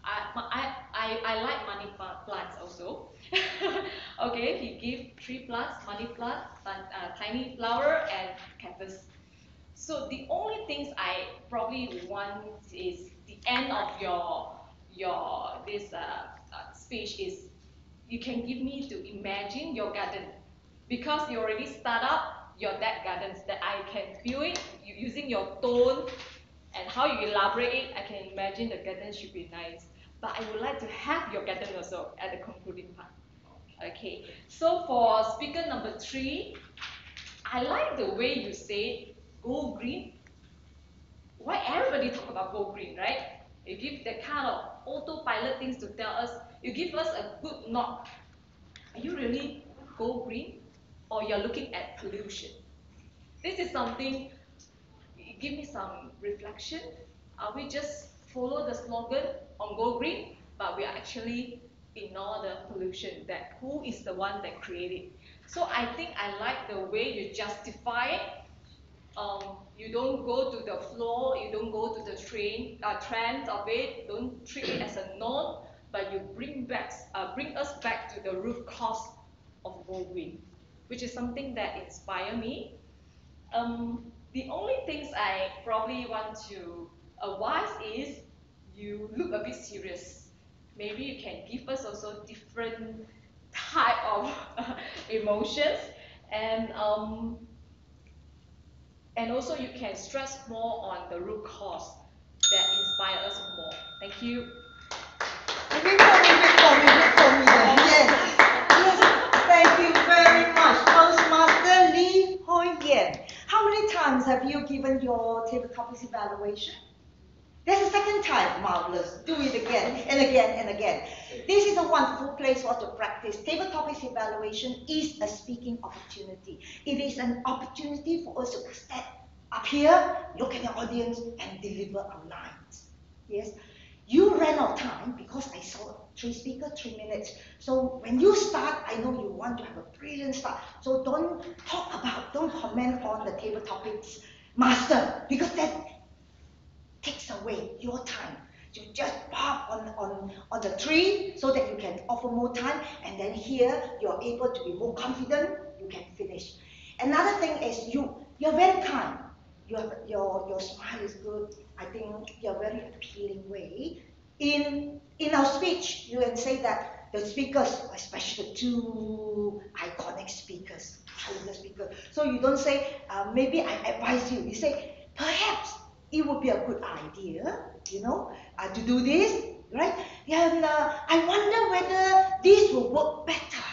I like money plants also. Okay, he gives 3 plants, money plant, tiny flower, and cactus. So the only things I probably want is the end of your this speech is you can give me to imagine your garden because you already start up your deck gardens that I can feel it using your tone and how you elaborate it. I can imagine the garden should be nice, but I would like to have your garden also at the concluding part. Okay, so for speaker number 3, I like the way you say go green. Why everybody talk about go green, right? You give the kind of autopilot things to tell us. You give us a good knock. Are you really go green? Or you're looking at pollution? This is something, give me some reflection. Are we just follow the slogan on go green, but we are actually ignore the pollution, that who is the one that created? So I think I like the way you justify it. You don't go to the flow, you don't go to the trend of it, don't treat it as a norm, but you bring us back to the root cause of go green, which is something that inspire me. The only things I probably want to advise is you look a bit serious. Maybe you can give us also different type of emotions and also you can stress more on the root cause that inspire us more. Thank you. Big for me. Yes. Thank you very much, Toastmaster Lee Hoi Yen. How many times have you given your table topics evaluation? That's the second time. Marvelous. Do it again and again and again. This is a wonderful place for us to practice. Table topics evaluation is a speaking opportunity. It is an opportunity for us to step up here, look at the audience, and deliver our lines. Yes. You ran out of time because I saw 3 speakers, 3 minutes. So when you start, I know you want to have a brilliant start. So don't comment on the table topics master, because that takes away your time. You just pop on the 3 so that you can offer more time, and then here you're able to be more confident, you can finish. Another thing is you're very kind. Your smile is good. I think you're very appealing way. In our speech, you can say that the speakers, especially the 2 iconic speakers, talented speakers. So you don't say, maybe I advise you. You say, perhaps it would be a good idea, to do this, right? And I wonder whether this will work better.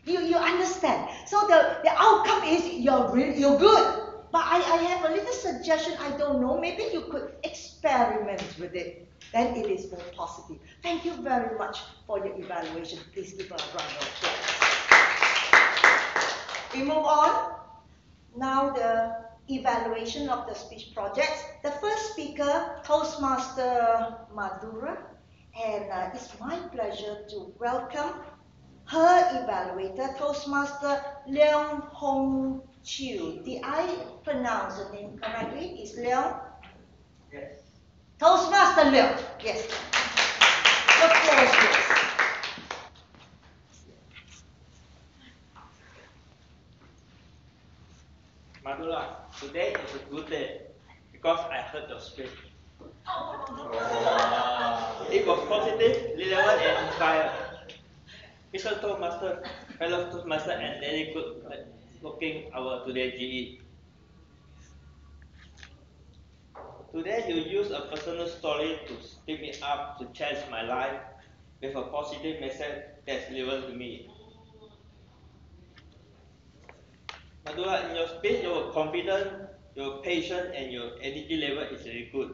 You understand? So the outcome is you're good. But I have a little suggestion, I don't know, maybe you could experiment with it. Then it is more positive. Thank you very much for your evaluation. Please give a round of applause. We move on. Now the evaluation of the speech projects. The first speaker, Toastmaster Madhura, and it's my pleasure to welcome her evaluator, Toastmaster Leong Hong Chew. Did I pronounce the name correctly? Is Leon? Yes. Toastmaster Leon. Yes. The floor is yours. Madula, today is a good day because I heard your speech. It was positive, relevant, and inspired. Mr. Toastmaster, fellow Toastmaster, and very good looking our today GE. Today you use a personal story to pick me up to change my life with a positive message that's relevant to me. Madura, in your speech, you were confident, you were patient, and your energy level is very good.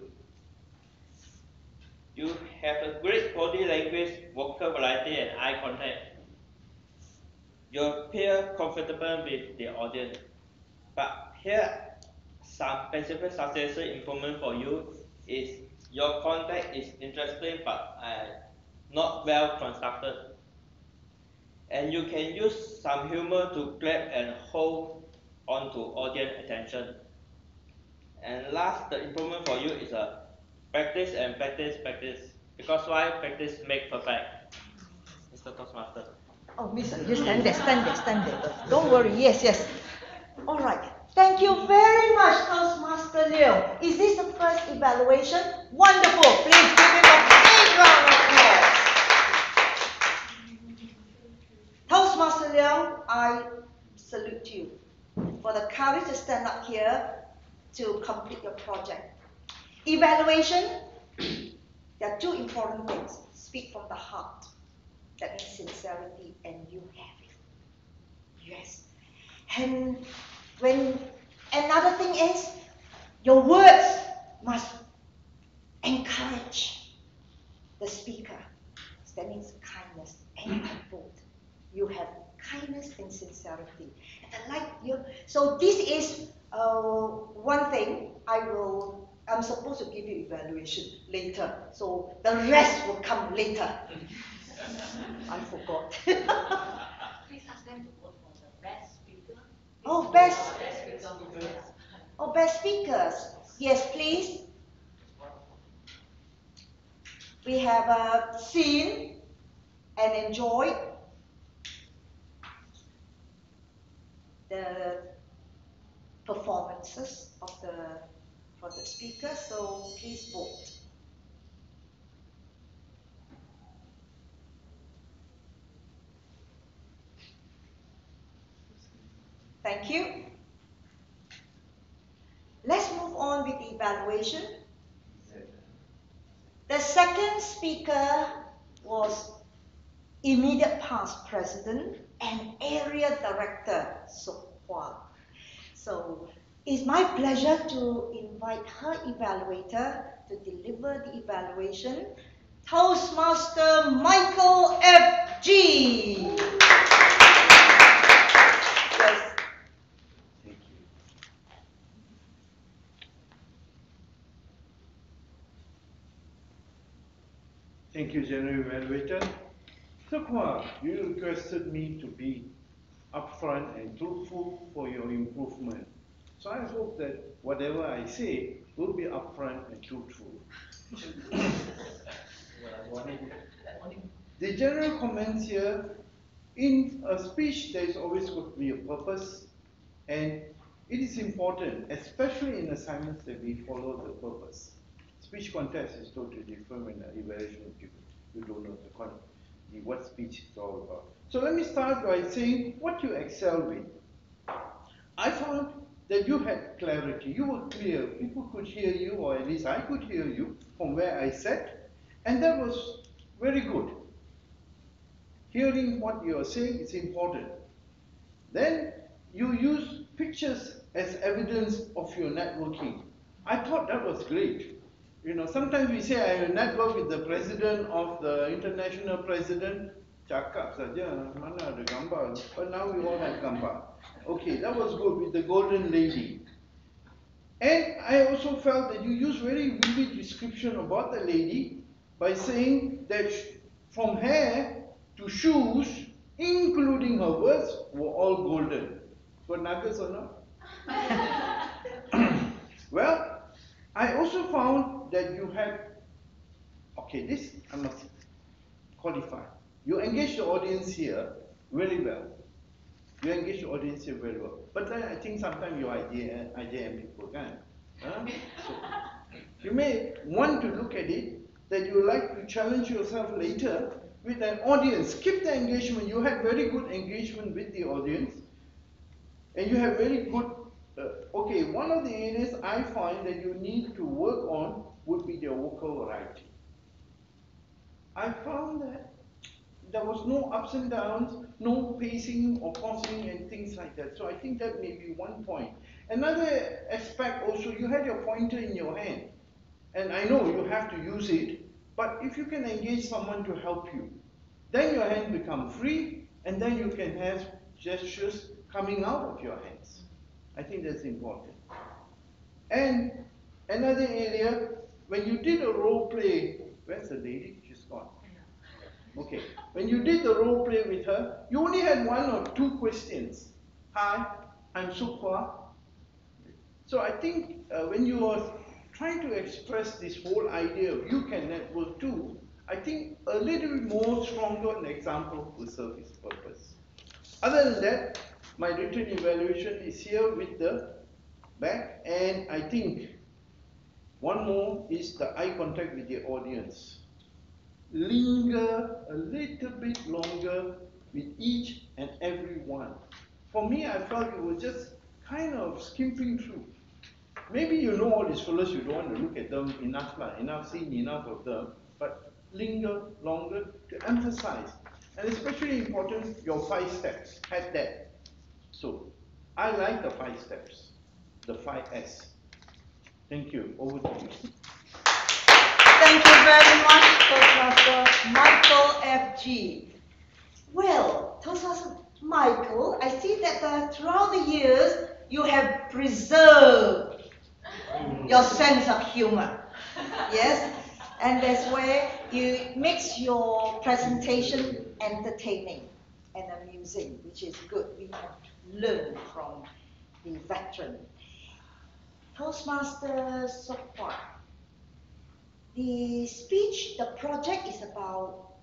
You have a great body language, vocal variety, and eye contact. You appear comfortable with the audience. But here, some specific suggestion improvement for you is your contact is interesting but not well constructed. And you can use some humor to grab and hold onto audience attention. And last, the improvement for you is a practice and practice, practice. Because why? Practice make perfect. Mr. Toastmaster. Oh, Miss, you stand there, stand there, stand there. Don't worry. Yes, yes. All right. Thank you very much, Toastmaster Leo. Is this the first evaluation? Wonderful. Please give him a big round of applause. Toastmaster Leo, I salute you for the courage to stand up here to complete your project. Evaluation, there are two important things. Speak from the heart. That means sincerity, and you have it. Yes. And when another thing is, your words must encourage the speaker. That means kindness and comfort. You have kindness and sincerity. And I like you. So this is one thing I'm supposed to give you evaluation later. So the rest will come later. I forgot. Please ask them to vote for the best speaker. Oh, best speakers. Yes, please. We have seen and enjoyed the performances for the speakers, so please vote. Thank you. Let's move on with the evaluation. The second speaker was immediate past president and area director, So Hua. So it's my pleasure to invite her evaluator to deliver the evaluation, Toastmaster Michael F.G. Yes. Thank you, General Evaluator. Seokwa, you requested me to be upfront and truthful for your improvement. So I hope that whatever I say will be upfront and truthful. The general comments here, in a speech there is always going to be a purpose, and it is important, especially in assignments, that we follow the purpose. Speech contest is totally different when an evaluation is given. You don't know what speech is all about. So let me start by saying what you excel with. I found that you had clarity, you were clear, people could hear you, or at least I could hear you from where I sat, and that was very good. Hearing what you are saying is important. Then you use pictures as evidence of your networking. I thought that was great. You know, sometimes we say I network with the president of the international president. Cakap saja, mana ada gambar. But now we all have gambar. Okay, that was good with the golden lady. And I also felt that you used very vivid description about the lady by saying that from hair to shoes, including her words, were all golden. Got nuggets or not? Well, I also found that you had, okay, this I must qualify. You engage the audience here very well. You engage the audience here very well. But then I think sometimes you IJM people can. Huh? So you may want to look at it that you like to challenge yourself later with an audience. Keep the engagement. You had very good engagement with the audience. And you have very good, okay, one of the areas I find that you need to work on would be the vocal writing. I found that there was no ups and downs, no pacing or pausing and things like that. So I think that may be one point. Another aspect also, you had your pointer in your hand. And I know you have to use it, but if you can engage someone to help you, then your hand becomes free, and then you can have gestures coming out of your hands. I think that's important. And another area, when you did a role play, where's the lady? She's gone. Okay, when you did the role play with her, you only had 1 or 2 questions. Hi, I'm Sukwa. So I think when you are trying to express this whole idea of you can network too, I think a little bit more stronger an example will serve its purpose. Other than that, my written evaluation is here with the back, and I think one more is the eye contact with the audience. Linger a little bit longer with each and every one. For me, I felt it was just kind of skimping through. Maybe you know all these fellows, you don't want to look at them enough, seen enough of them, but linger longer to emphasize. And especially important, your 5 steps, had that. So, I like the 5 steps, the 5S. Thank you, over to you. Thank you very much, Toastmaster Michael F.G. Well, Toastmaster Michael, I see that throughout the years, you have preserved your sense of humor. Yes? And that's where you makes your presentation entertaining and amusing, which is good. We have learned from the veteran. Toastmaster Sokwa. The speech, the project is about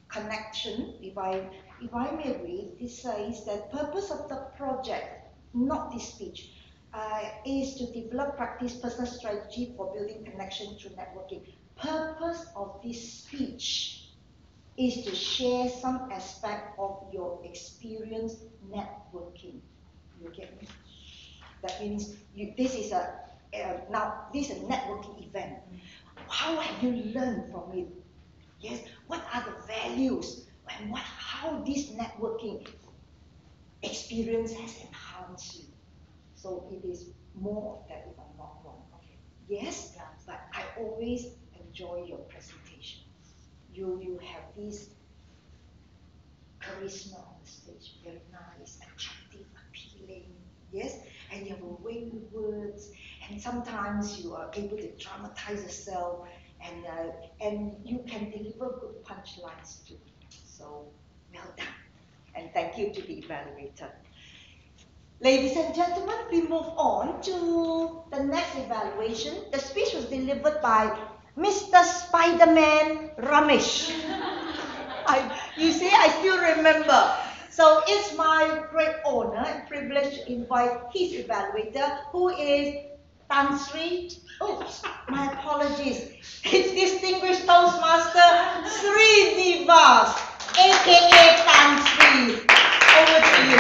connection. If I may read, it says that purpose of the project, not this speech, is to develop practice personal strategy for building connection through networking. Purpose of this speech is to share some aspect of your experience networking. You get me? That means this is a networking event. How have you learned from it? Yes, what are the values and how this networking experience has enhanced you? So it is more of that, if I'm not wrong. Okay. Yes, but I always enjoy your presentation. You have this charisma on the stage, very nice, attractive, appealing. Yes, and you have a way with words, and sometimes you are able to dramatize yourself, and you can deliver good punchlines too. So well done, and thank you to the evaluator. Ladies and gentlemen, we move on to the next evaluation. The speech was delivered by Mr. Spider-Man Ramesh. You see, I still remember. So it's my great honor and privilege to invite his evaluator, who is Tan Sri. Oops, my apologies. It's distinguished Toastmaster Sri Nivas, aka Tan Sri. Over to you.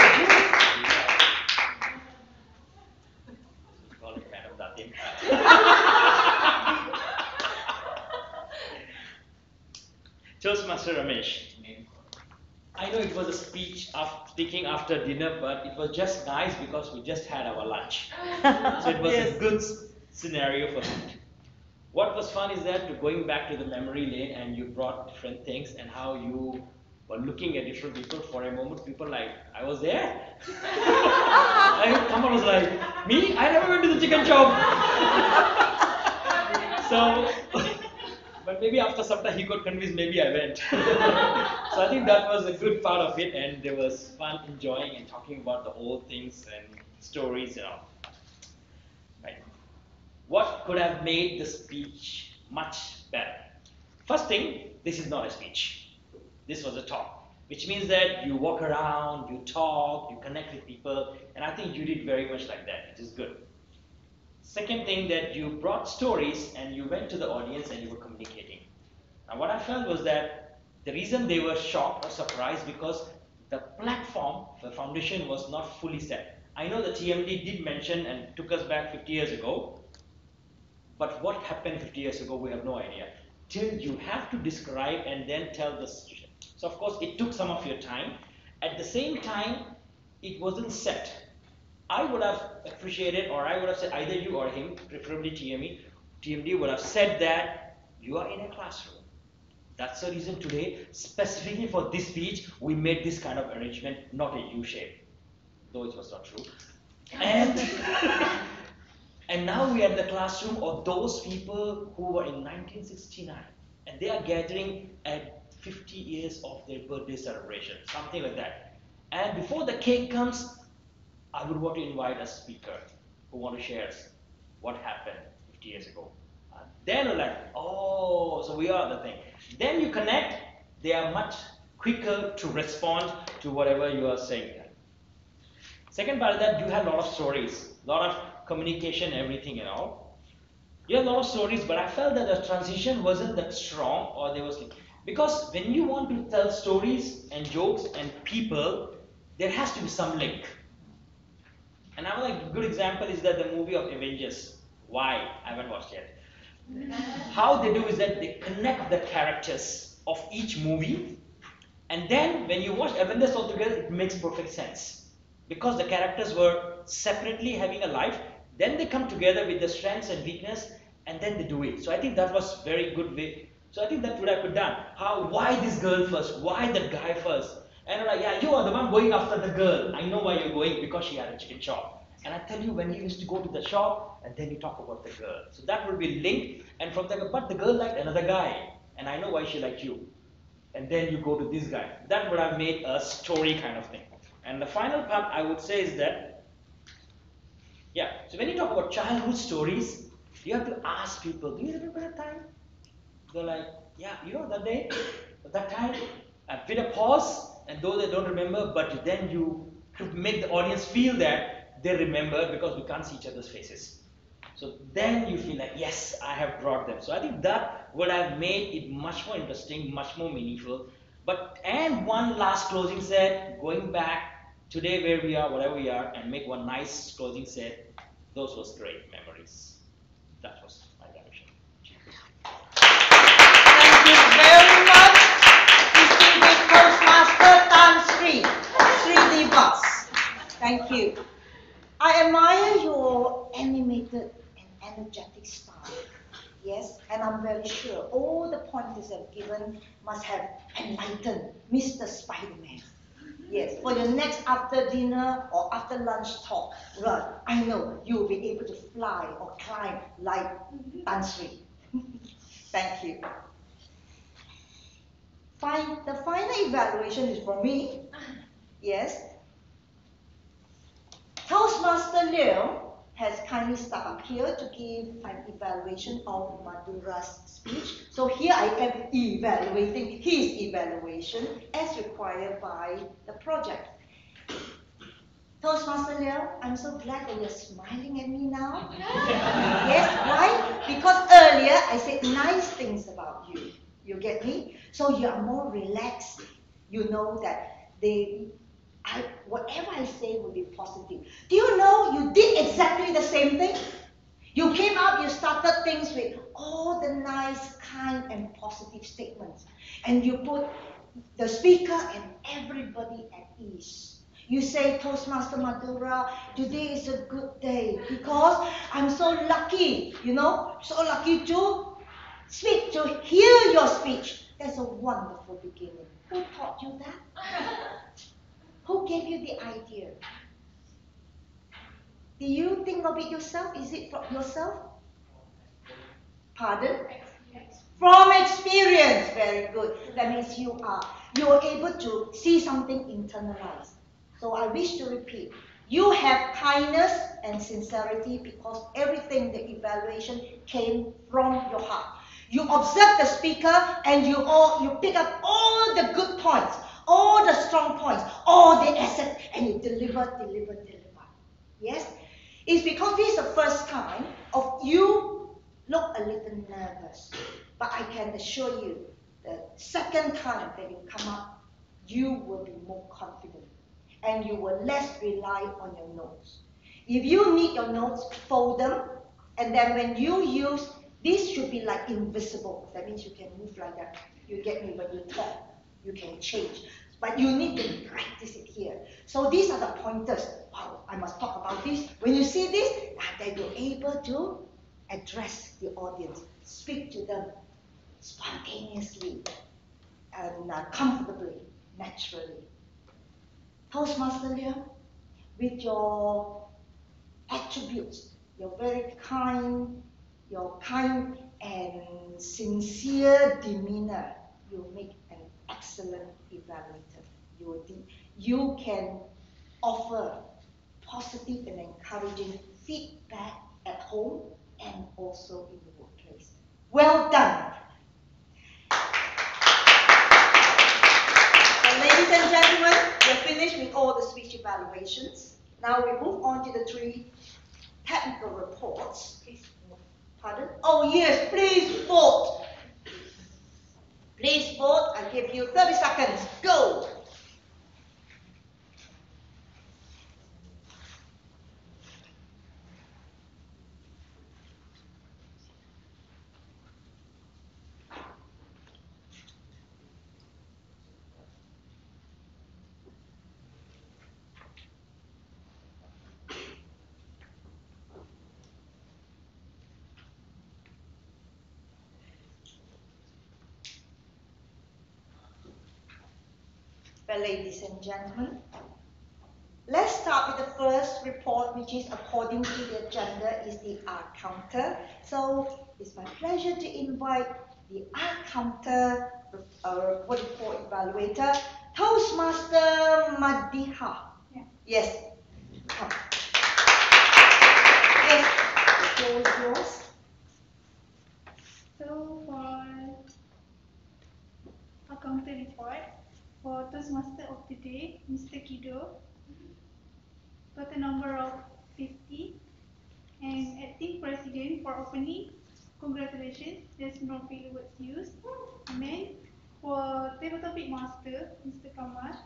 Toastmaster Ramesh. I know it was a speech taking after dinner, but it was just nice because we just had our lunch. So it was a good scenario for that. What was fun is that going back to the memory lane and you brought different things and how you were looking at different people for a moment. People like, I was there. Someone was like, me? I never went to the chicken shop. So, But maybe after some time he got convinced, maybe I went. So I think that was a good part of it, and there was fun enjoying and talking about the old things and stories and all. Right. What could have made the speech much better? First thing, this is not a speech. This was a talk, which means that you walk around, you talk, you connect with people, and I think you did very much like that, which is good. Second thing, that you brought stories and you went to the audience and you were communicating. Now what I felt was that the reason they were shocked or surprised because the platform, the foundation was not fully set. I know the TMD did mention and took us back 50 years ago, but what happened 50 years ago, we have no idea. Till you have to describe and then tell the situation. So of course it took some of your time. At the same time, it wasn't set. I would have appreciated, or I would have said either you or him, preferably TMD would have said that you are in a classroom. That's the reason today, specifically for this speech, we made this kind of arrangement, not a U shape, though it was not true. And, and now we are in the classroom of those people who were in 1969, and they are gathering at 50 years of their birthday celebration, something like that. And before the cake comes, I would want to invite a speaker who want to share what happened 50 years ago. Then we're like, oh, so we are the thing. Then you connect, they are much quicker to respond to whatever you are saying. Second part of that, you have a lot of stories, a lot of communication, everything and all. You have a lot of stories, but I felt that the transition wasn't that strong, or there was, because when you want to tell stories and jokes and people, there has to be some link. And I was like, a good example is that the movie of Avengers. Why? I haven't watched yet. How they do is that they connect the characters of each movie, and then when you watch Avengers all together, it makes perfect sense. Because the characters were separately having a life, then they come together with the strengths and weakness, and then they do it. So I think that was very good way. So I think that's what I could done. Why this girl first? Why that guy first? And I'm like, yeah, you are the one going after the girl. I know why you're going, because she had a chicken shop. And I tell you when you used to go to the shop, and then you talk about the girl. So that would be linked, and from there, but the girl liked another guy, and I know why she liked you. And then you go to this guy. That would have made a story kind of thing. And the final part I would say is that, yeah, so when you talk about childhood stories, you have to ask people, do you remember that time? They're like, yeah, you know that day, that time, and with a pause, and though they don't remember, but then you to make the audience feel that they remember, because we can't see each other's faces. So then you feel like, yes, I have brought them. So I think that would have made it much more interesting, much more meaningful. And one last closing set, going back today where we are, whatever we are, and make one nice closing set. Those was great memories. That was my direction. Thank you very much, distinguished Toastmaster times 3 D-Bucks. Thank you. I admire your animated and energetic style. Yes, and I'm very sure all the pointers I've given must have enlightened Mr. Spider-Man. Yes, for your next after dinner or after lunch talk, well, I know you'll be able to fly or climb like Tansri. Thank you. The final evaluation is for me. Yes. Toastmaster Leo has kindly stepped up here to give an evaluation of Madhura's speech. So here I am evaluating his evaluation as required by the project. Toastmaster Leo, I'm so glad that you're smiling at me now. Yes, why? Because earlier I said nice things about you. You get me? So you are more relaxed. You know that whatever I say will be positive. Do you know you did exactly the same thing? You came up, you started things with all the nice, kind, and positive statements. And you put the speaker and everybody at ease. You say, Toastmaster Madhura, today is a good day because I'm so lucky, so lucky to speak, to hear your speech. That's a wonderful beginning. Who taught you that? Who gave you the idea? Do you think of it yourself? Is it from yourself? Pardon? From experience, very good. That means you are able to see something internalized. So I wish to repeat, you have kindness and sincerity because everything, the evaluation came from your heart. You observe the speaker and you pick up all the good points, all the strong points, all the assets, and you deliver. Yes? It's because this is the first time of you look a little nervous. But I can assure you, the second time that you come up, you will be more confident. And you will less rely on your notes. If you need your notes, fold them. And then when you use, this should be like invisible. That means you can move like that. You get me? When you talk, you can change. But you need to practice it here. So these are the pointers. Wow, I must talk about this. When you see this, then you're able to address the audience, speak to them spontaneously and comfortably, naturally. Toastmaster Liam, with your attributes, your very kind, your kind and sincere demeanor, you make an excellent evaluator. You can offer positive and encouraging feedback at home and also in the workplace. Well done. Ladies and gentlemen, we're finished with all the speech evaluations. Now we move on to the 3 technical reports. Pardon? Oh yes, please vote. Please vote. I give you 30 seconds. Go. Well, ladies and gentlemen, let's start with the first report, which is according to the agenda, is the art counter. So it's my pleasure to invite the art counter report evaluator, Toastmaster Madiha. Yeah. Yes. Come. Yes, the floor is yours. So for counter report, for Toastmaster of the day, Mr. Kido, total number of 50, and acting president for opening, congratulations, there's no filler words used. And then for table topic master, Mr. Kamal,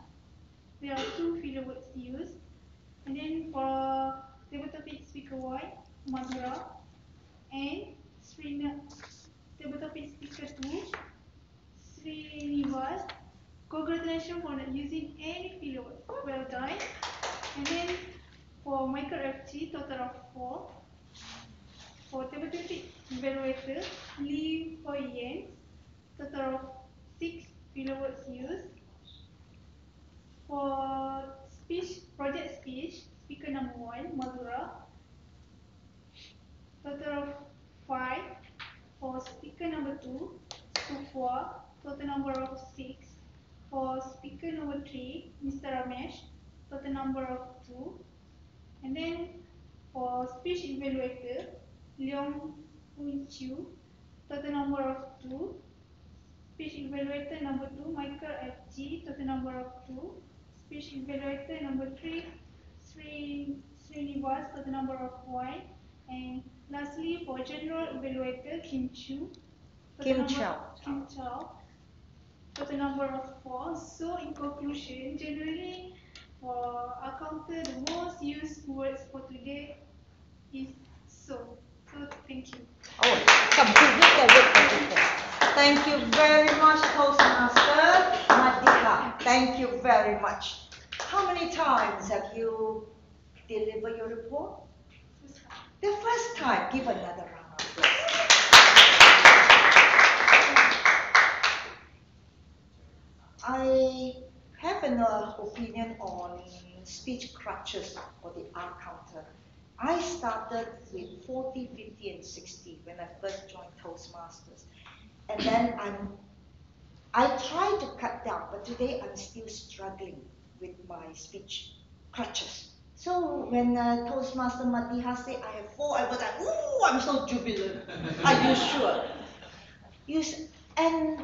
there are 2 filler words used. And then for table topic speaker Y, Madhura, and table topic speaker 2, Srinivas, congratulations for not using any filler words. Well done. And then for Michael FG, total of 4. For table topic evaluator, Lee Hoi Yen, total of 6 filler words used. For project speech, speaker number 1, Madhura, total of 5. For speaker number 2, Sufwa, total number of 6. For speaker number 3, Mr. Ramesh, total number of 2. And then for speech evaluator, Leong Hui Chiu, total number of 2. Speech evaluator number 2, Michael FG, total number of 2. Speech evaluator number 3, Srinivas, total number of 1. And lastly, for general evaluator, Kim Chow, total number of 4. So in conclusion, generally for our counter, the most used words for today is so. So thank you. Oh, completely. Thank you very much, Toastmaster Madiha. Thank you very much. How many times have you delivered your report? The first time. Give another round of applause. I have an opinion on speech crutches for the art counter. I started with 40, 50, and 60 when I first joined Toastmasters. and then I try to cut down, but today I'm still struggling with my speech crutches. So when Toastmaster Matiha said I have 4, I was like, ooh, I'm so jubilant. Are you sure? And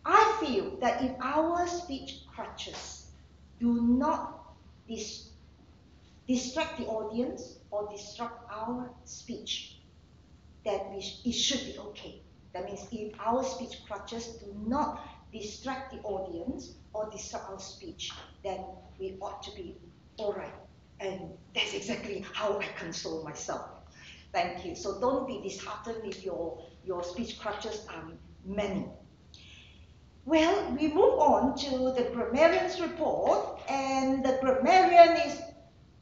I feel that if our speech crutches do not distract the audience or disrupt our speech, then it should be okay. That means if our speech crutches do not distract the audience or disrupt our speech, then we ought to be all right. And that's exactly how I console myself. Thank you. So don't be disheartened if your speech crutches are many. Well, we move on to the grammarian's report, and the grammarian is,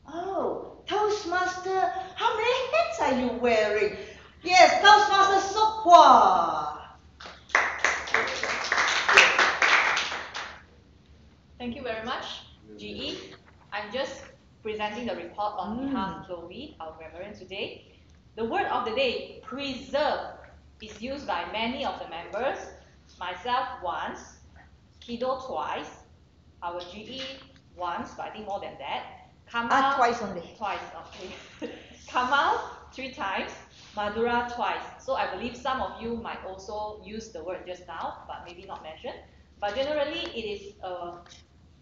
oh, Toastmaster, how many hats are you wearing? Yes, Toastmaster Sok Hua. Thank you very much, GE. I'm just presenting the report on behalf of Chloe, our grammarian today. The word of the day, preserve, is used by many of the members. Myself once, Kido twice, our GE once, but I think more than that. Kamal, twice only. Twice, okay. Kamal, 3 times. Madura, twice. So I believe some of you might also use the word just now, but maybe not mentioned. But generally, it is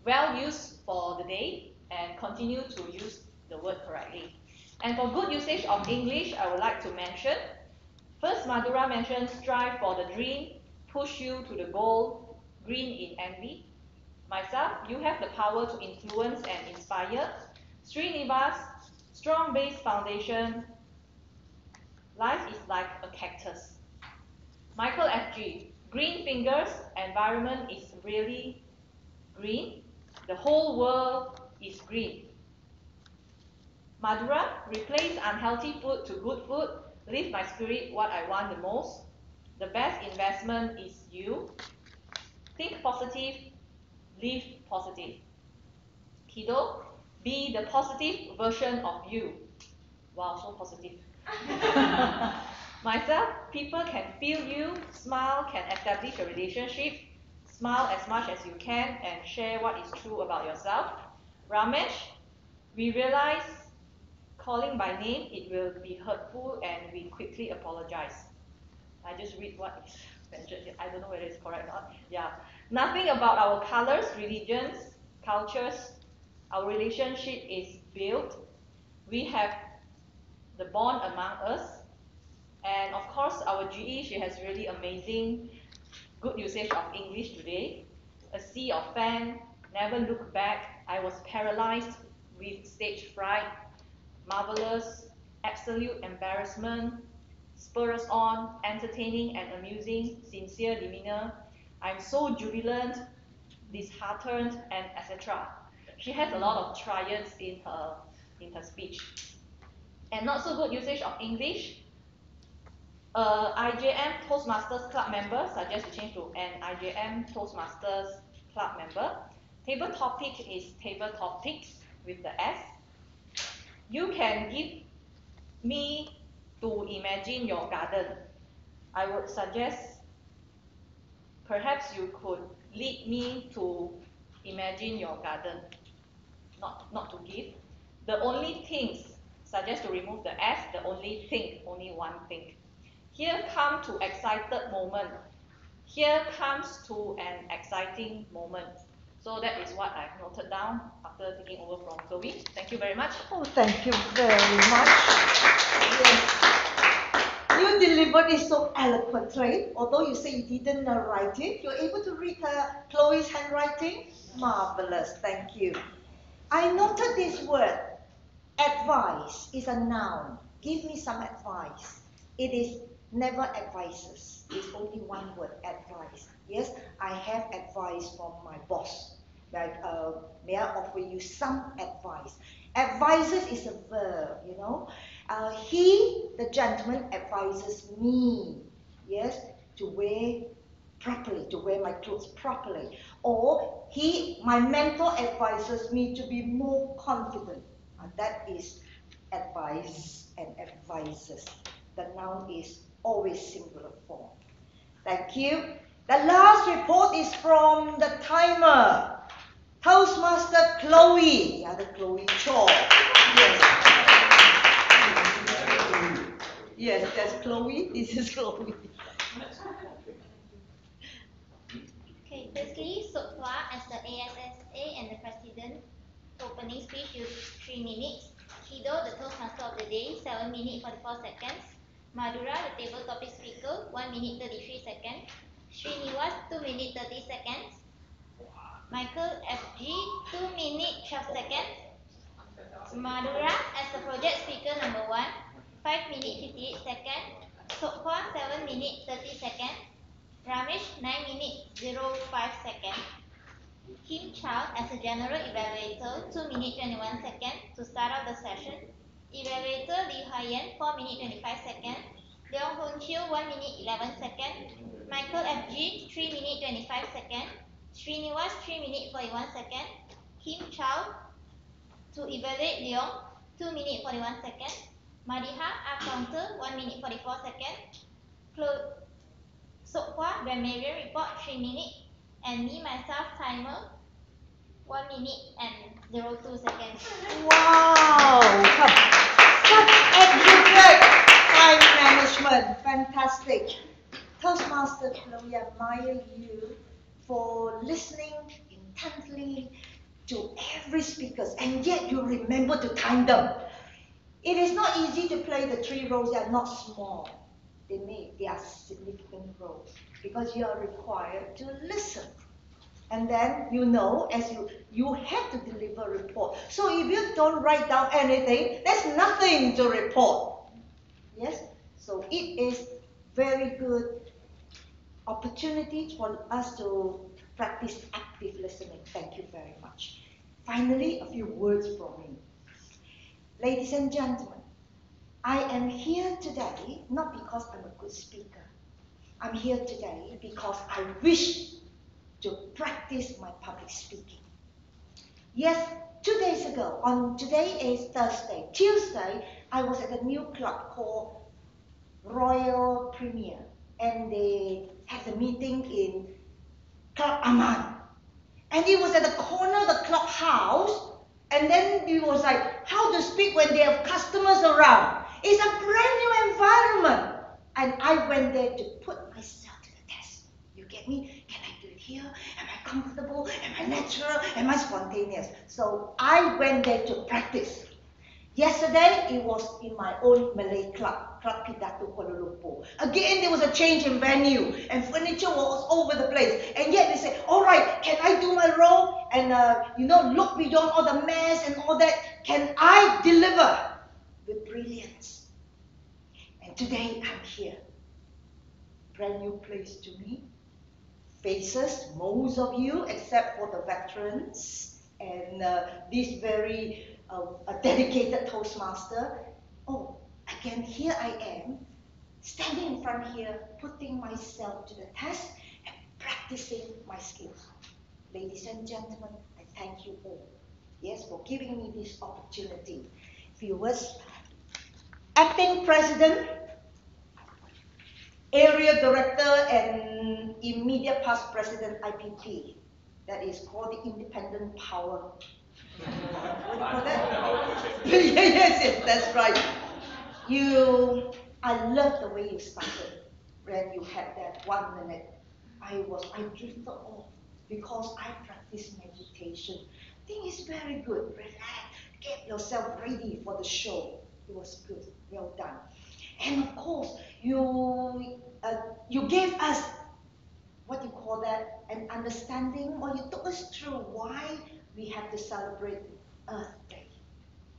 well used for the day, and continue to use the word correctly. And for good usage of English, I would like to mention, first Madura mentioned strive for the dream, push you to the goal, green in envy. Myself, you have the power to influence and inspire. Srinivas, strong base foundation, life is like a cactus. Michael FG, green fingers, environment is really green. The whole world is green. Madura, replace unhealthy food to good food. Lift my spirit, what I want the most. The best investment is you. Think positive, live positive. Kido, be the positive version of you. Wow, so positive. Myself, people can feel you, smile can establish a relationship, smile as much as you can and share what is true about yourself. Ramesh, we realize calling by name, it will be hurtful and we quickly apologize. I just read what is mentioned here. I don't know whether it's correct or not. Yeah. Nothing about our colors, religions, cultures. Our relationship is built. We have the bond among us. And of course, our GE, she has really amazing, good usage of English today. A sea of fan, never look back. I was paralyzed with stage fright. Marvelous, absolute embarrassment, spur us on, entertaining and amusing, sincere demeanor. I'm so jubilant, disheartened, and etc. She has a lot of triumphs in her speech. And not so good usage of English. IJM Toastmasters Club member suggest to change to an IJM Toastmasters Club member. Table topic is table topics with the S. You can give me to imagine your garden. I would suggest perhaps you could lead me to imagine your garden, not to give. The only things, suggest to remove the S, the only thing, only one thing. Here come to excited moment. Here comes to an exciting moment. So that is what I've noted down after taking over from Chloe. Thank you very much. Oh, thank you very much. Yes. You delivered it so eloquently. Although you say you didn't write it, you're able to read Chloe's handwriting. Marvelous. Thank you. I noted this word. Advice is a noun. Give me some advice. It is never advices. It's only one word, advice. Yes, I have advice from my boss. Like, may I offer you some advice? Advises is a verb, you know. He, the gentleman, advises me, yes, to wear properly, to wear my clothes properly. Or my mentor advises me to be more confident. That is advice and advises. The noun is always singular form. Thank you. The last report is from the timer. Toastmaster Chloe. The other Chloe Cho. Yes. Yes, that's Chloe. This is Chloe. Okay, firstly, so far as the ASSA and the President opening speech used 3 minutes. Kido, the Toastmaster of the day, 7 minutes 44 seconds. Madura, the table topic speaker, 1 minute 33 seconds. Srinivas, 2 minutes 30 seconds. Michael FG, 2 minutes 12 seconds. Madura, as the project speaker number 1, 5 minutes 58 seconds. Sokwa, 7 minutes 30 seconds. Ramesh, 9 minutes 05 seconds. Kim Chow as a general evaluator, 2 minutes 21 seconds to start off the session. Evaluator Liu Haiyan, 4 minutes 25 seconds. Leong Hoon Chiu, 1 minute 11 seconds. Michael FG, 3 minutes 25 seconds. Srinivas, 3 minutes 41 seconds. Kim Chow to evaluate Leong, 2 minutes 41 seconds. Madiha, our counter, 1 minute 44 seconds. Sokwa, grammarian report, 3 minutes. And me, myself, timer, 1 minute and 02 seconds. Wow! Such accurate time management. Fantastic. Toastmaster Chloe, I admire you for listening intently to every speaker, and yet you remember to time them. It is not easy to play the 3 roles. They are not small. They are significant roles because you are required to listen. And then as you have to deliver a report. So if you don't write down anything, there's nothing to report. Yes? So it is very good opportunity for us to practice active listening. Thank you very much. Finally, a few words from me. Ladies and gentlemen, I am here today not because I'm a good speaker. I'm here today because I wish to practice my public speaking. Yes, 2 days ago, today is Thursday. Tuesday, I was at a new club called Royal Premier, and they had a meeting in Club Aman. And it was at the corner of the clubhouse, and then it was like how to speak when they have customers around. It's a brand new environment. And I went there to put myself to the test. You get me? Can I do it here? Am I comfortable? Am I natural? Am I spontaneous? So I went there to practice. Yesterday, it was in my own Malay club, Club Pidato Kuala Lumpur. Again, there was a change in venue, and furniture was all over the place. And yet they said, all right, can I do my role? And, look beyond all the mess and all that. Can I deliver with brilliance? And today, I'm here. Brand new place to me. Faces, most of you, except for the veterans, and this very a dedicated Toastmaster. Oh, again, here I am, standing in front here, putting myself to the test and practicing my skills. Ladies and gentlemen, I thank you all, yes, for giving me this opportunity. Viewers, Acting President, Area Director, and immediate past President IPP, that is called the Independent Power. What do you call that? yes, that's right. I love the way you started when you had that 1 minute. I drifted off because I practice meditation. I think it's very good. Relax, get yourself ready for the show. It was good, well done. And of course, you gave us what you call that, an understanding, or you took us through why we have to celebrate Earth Day.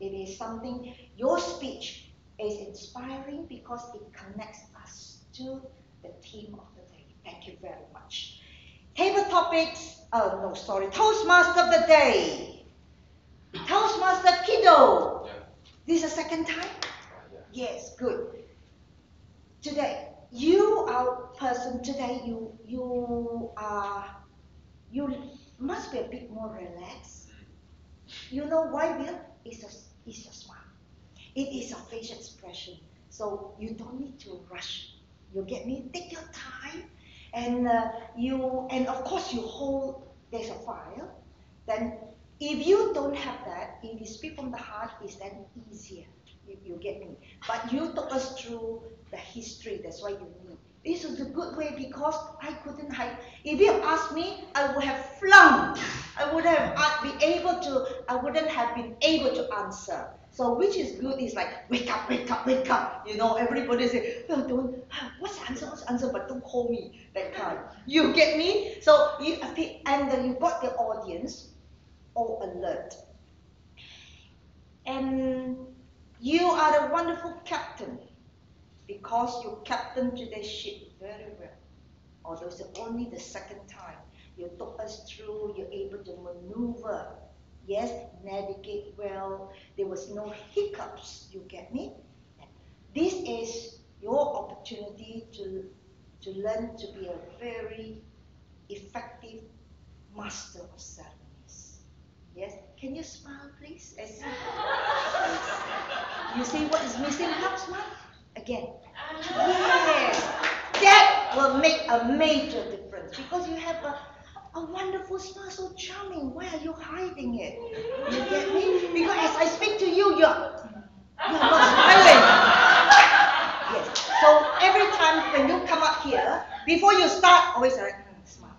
It is something, your speech is inspiring because it connects us to the theme of the day. Thank you very much. Table topics, Toastmaster of the day. Toastmaster Kido. Yeah. This is the second time? Yeah. Yes, good. Today, you are a person, today you must be a bit more relaxed. You know why, Bill? It's your smile. It is a facial expression. So you don't need to rush. You get me? Take your time and and of course you hold, there's a file. Then if you don't have that, if you speak from the heart, it's then easier. You get me? But you took us through the history, that's why you need. This is a good way because I couldn't hide. If you asked me, I would have flunked. I wouldn't have been able to answer. So which is good is like, wake up, wake up, wake up. You know, everybody say, oh, don't, what's the answer, but don't call me, that kind. You get me? So and then you got the audience all alert. And you are a wonderful captain because you captained today's ship very well. Although it's only the second time. You took us through, you're able to maneuver, yes, navigate well. There was no hiccups, you get me? This is your opportunity to learn to be a very effective master of ceremonies. Yes, can you smile please? You see what is missing? Half smile? Again. Yes, that will make a major difference because you have a wonderful smile, so charming. Why are you hiding it? You get me? Because as I speak to you, you're not smiling. Yes. So every time when you come up here, before you start, always like smile.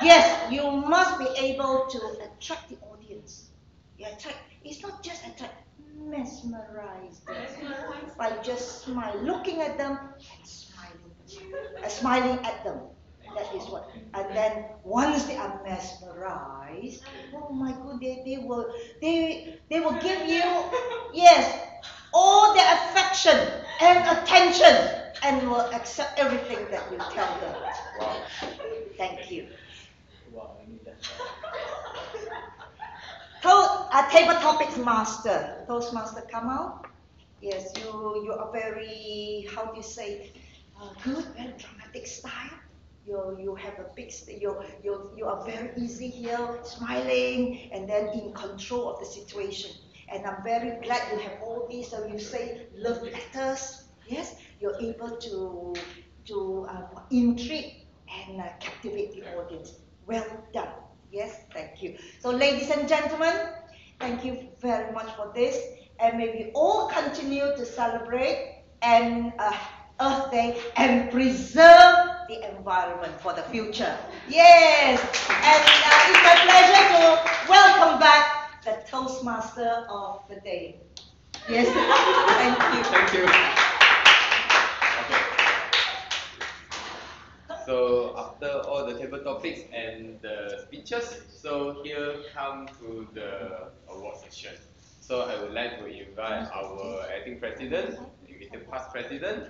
Yes, you must be able to attract the audience. You attract. It's not just attract. Mesmerize them by just looking at them and smiling at them. That is what. And then once they are mesmerized, oh my goodness, they will give you, yes, all their affection and attention and will accept everything that you tell them. Wow. Thank you. Wow, I need that. Table topics master, Toastmaster come out. Yes, you are very, how do you say, good, very dramatic style. You have a big, you are very easy here, smiling, and then in control of the situation. And I'm very glad you have all these. So you say love letters. Yes, you're able to intrigue and captivate the audience. Well done. Yes, thank you. So ladies and gentlemen, thank you very much for this. And may we all continue to celebrate and Earth Day and preserve the environment for the future. Yes, and it's my pleasure to welcome back the Toastmaster of the day. Yes, thank you. Thank you. So after all the table topics and the speeches, so here come to the award session. So I would like to invite our acting president, invite past president,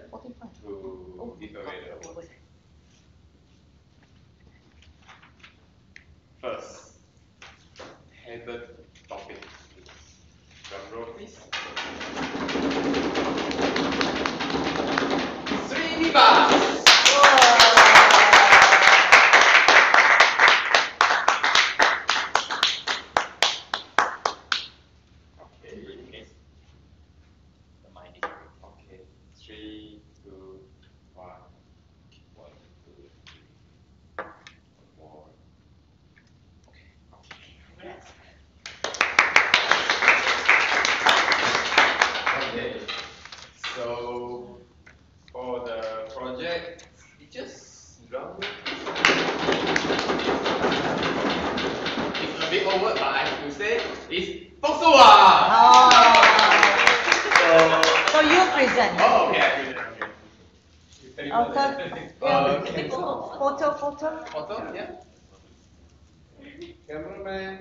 to give away the award. First, table topic. Drum roll, please. Srinivas. So for the project, teachers, drum roll. It's a bit over, but I have to say it's Toksua. So you present. Oh, okay, I present. Okay. Photo, yeah. Cameraman,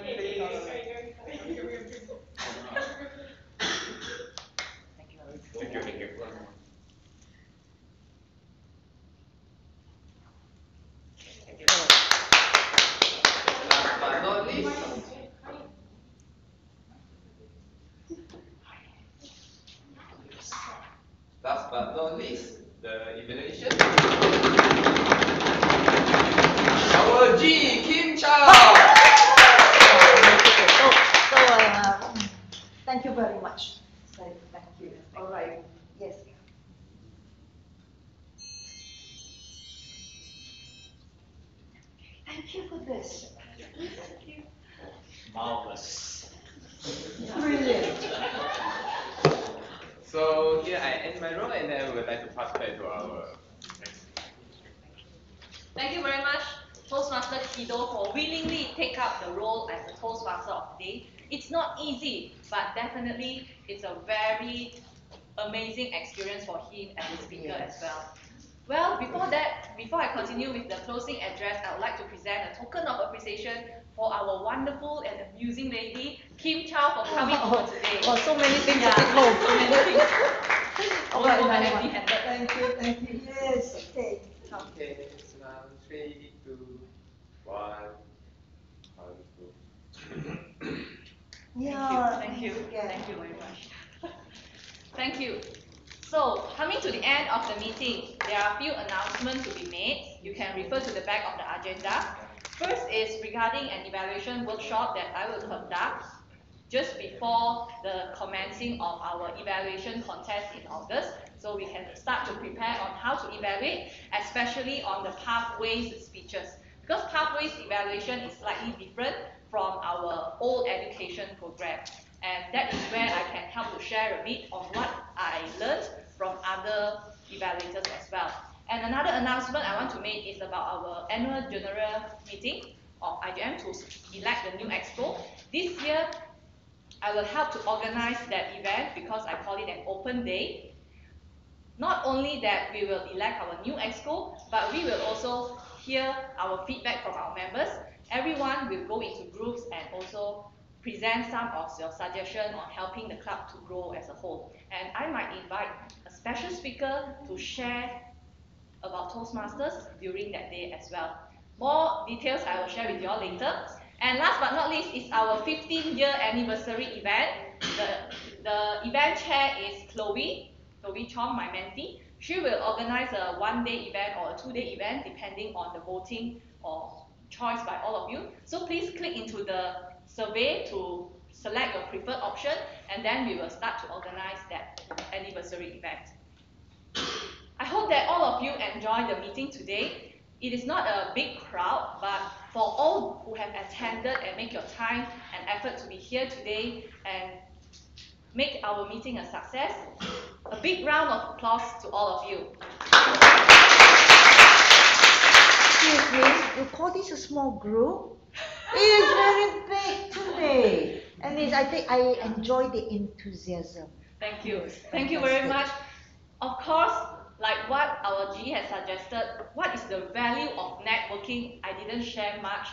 please. Thank you. Last but not least, the evaluation. Our G Kim Chow. Thank you very much. Thank you. All right. Yes. Thank you for this. Marvelous. Brilliant. So here I end my role, and then we would like to pass back to our. Thank you very much, Toastmaster Kido, for willingly take up the role as the Toastmaster of the day. It's not easy, but definitely it's a very amazing experience for him as a speaker as well. Well, before I continue with the closing address, I would like to present a token of appreciation for our wonderful and amusing lady, Kim Chow, for coming over today. Oh, so many things Yeah, to take home. so many things. All right, Over Nana. empty-handed. Thank you. Yes, okay. Okay, so now 3, 2, 1. Yeah, Thank you again. very much. Thank you. So, coming to the end of the meeting, there are a few announcements to be made. You can refer to the back of the agenda. First is regarding an evaluation workshop that I will conduct just before the commencing of our evaluation contest in August, so we can start to prepare on how to evaluate, especially on the pathways speeches. Because pathways evaluation is slightly different from our old education program, and that is where I can help to share a bit on what I learned from other evaluators as well. And another announcement I want to make is about our annual general meeting of IJM to elect the new exco. This year, I will help to organize that event because I call it an open day. Not only that we will elect our new exco, but we will also hear our feedback from our members. Everyone will go into groups and also present some of your suggestions on helping the club to grow as a whole. And I might invite a special speaker to share about Toastmasters during that day as well. More details I will share with you all later. And last but not least is our 15-year anniversary event. The event chair is Chloe Chong, my mentee. She will organize a one-day event or a two-day event depending on the voting or choice by all of you. So please click into the survey to select your preferred option, and then we will start to organize that anniversary event. I hope that all of you enjoy the meeting today. It is not a big crowd, but for all who have attended and make your time and effort to be here today and make our meeting a success, a big round of applause to all of you. Excuse me, you call this a small group? It is very big today. And I think I enjoy the enthusiasm. Thank you. Yes, Thank you very fantastic. much. Of course, like what our G has suggested, what is the value of networking? I didn't share much,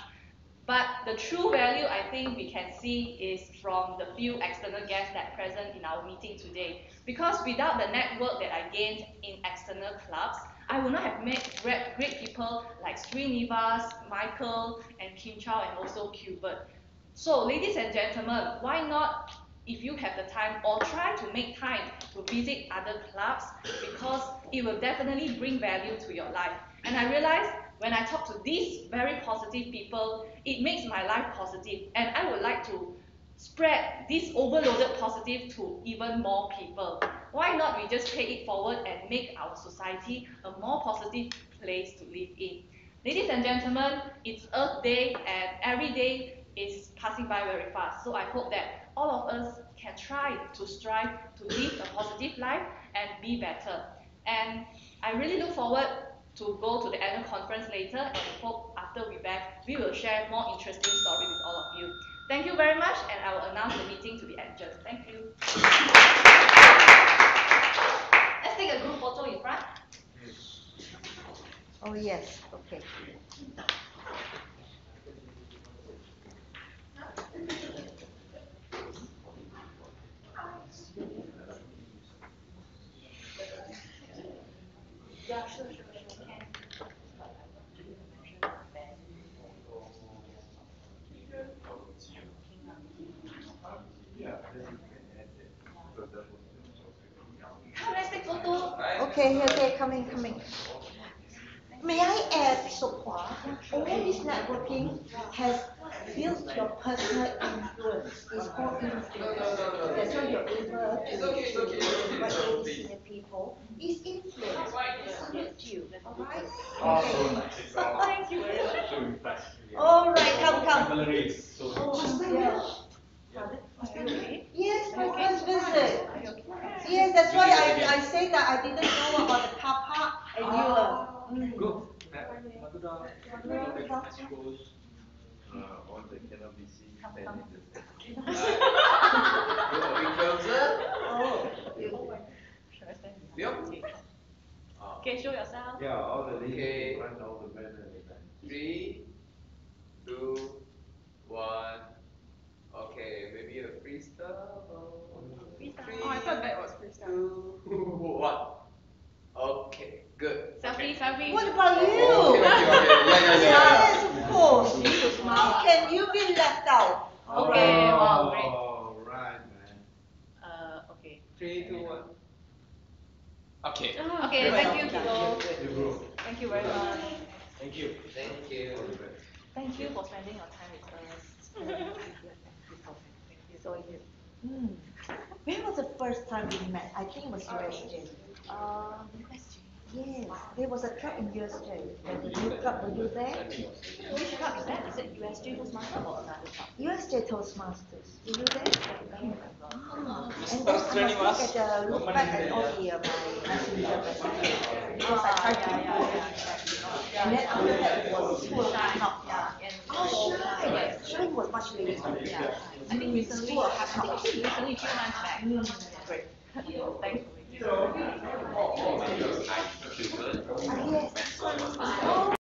but the true value I think we can see is from the few external guests that are present in our meeting today. Because without the network that I gained in external clubs, I would not have met great people like Srinivas, Michael, and Kim Chow, and also Qbert. So, ladies and gentlemen, why not, if you have the time, or try to make time to visit other clubs, because it will definitely bring value to your life. And I realize when I talk to these very positive people, it makes my life positive, and I would like to spread this overloaded positive to even more people. Why not we just pay it forward and make our society a more positive place to live in? Ladies and gentlemen, it's Earth Day, and every day is passing by very fast. So I hope that all of us can try to strive to live a positive life and be better. And I really look forward to go to the annual conference later, and hope after we're back, we will share more interesting stories with all of you. Thank you very much, and I will announce the meeting to be adjourned. Thank you. Let's take a group photo in front. Oh yes, okay. Yeah, sure, can. Come, let's take photo. Okay, coming. May I add, Sokwa, all this networking has built your personal influence. It's called influence. That's why you're able to invite all these senior people. It's influence. I salute you. All right? Oh, so Okay. nice. Thank you very much. So impressed. calories. So Yes, my first visit. Yes, that's why I say that I didn't know about the car park and you. go. All that cannot be seen, stand in the center. Go a bit closer. Liam? Okay, show yourself. Yeah, all the ladies run all the men at the time. 3, 2, 1. Okay, maybe a freestyle. Oh, I thought that was freestyle. 2, 1. Okay, good. Selfie, selfie. What about you? Okay. Yeah. Yes, of course. How can you be left out? Okay, wow, great. All right, man. Okay. 3, 2, 1. Okay. Okay, thank you, Kido. You go. Thank you very much. Thank you. Thank you. Thank you for spending your time with us. So you. When was the first time we met? I think it was USJ. USJ. Yes, there was a club in USJ. There's a new club. Were you there? Which club is that? Is it USJ Toastmasters or another club? USJ Toastmasters. Were you there? And then I must look back at all the my messenger messages because I tried to. And then after that it was full of hard knock. Shine was much later. I think recently, recently 2 months back. Great.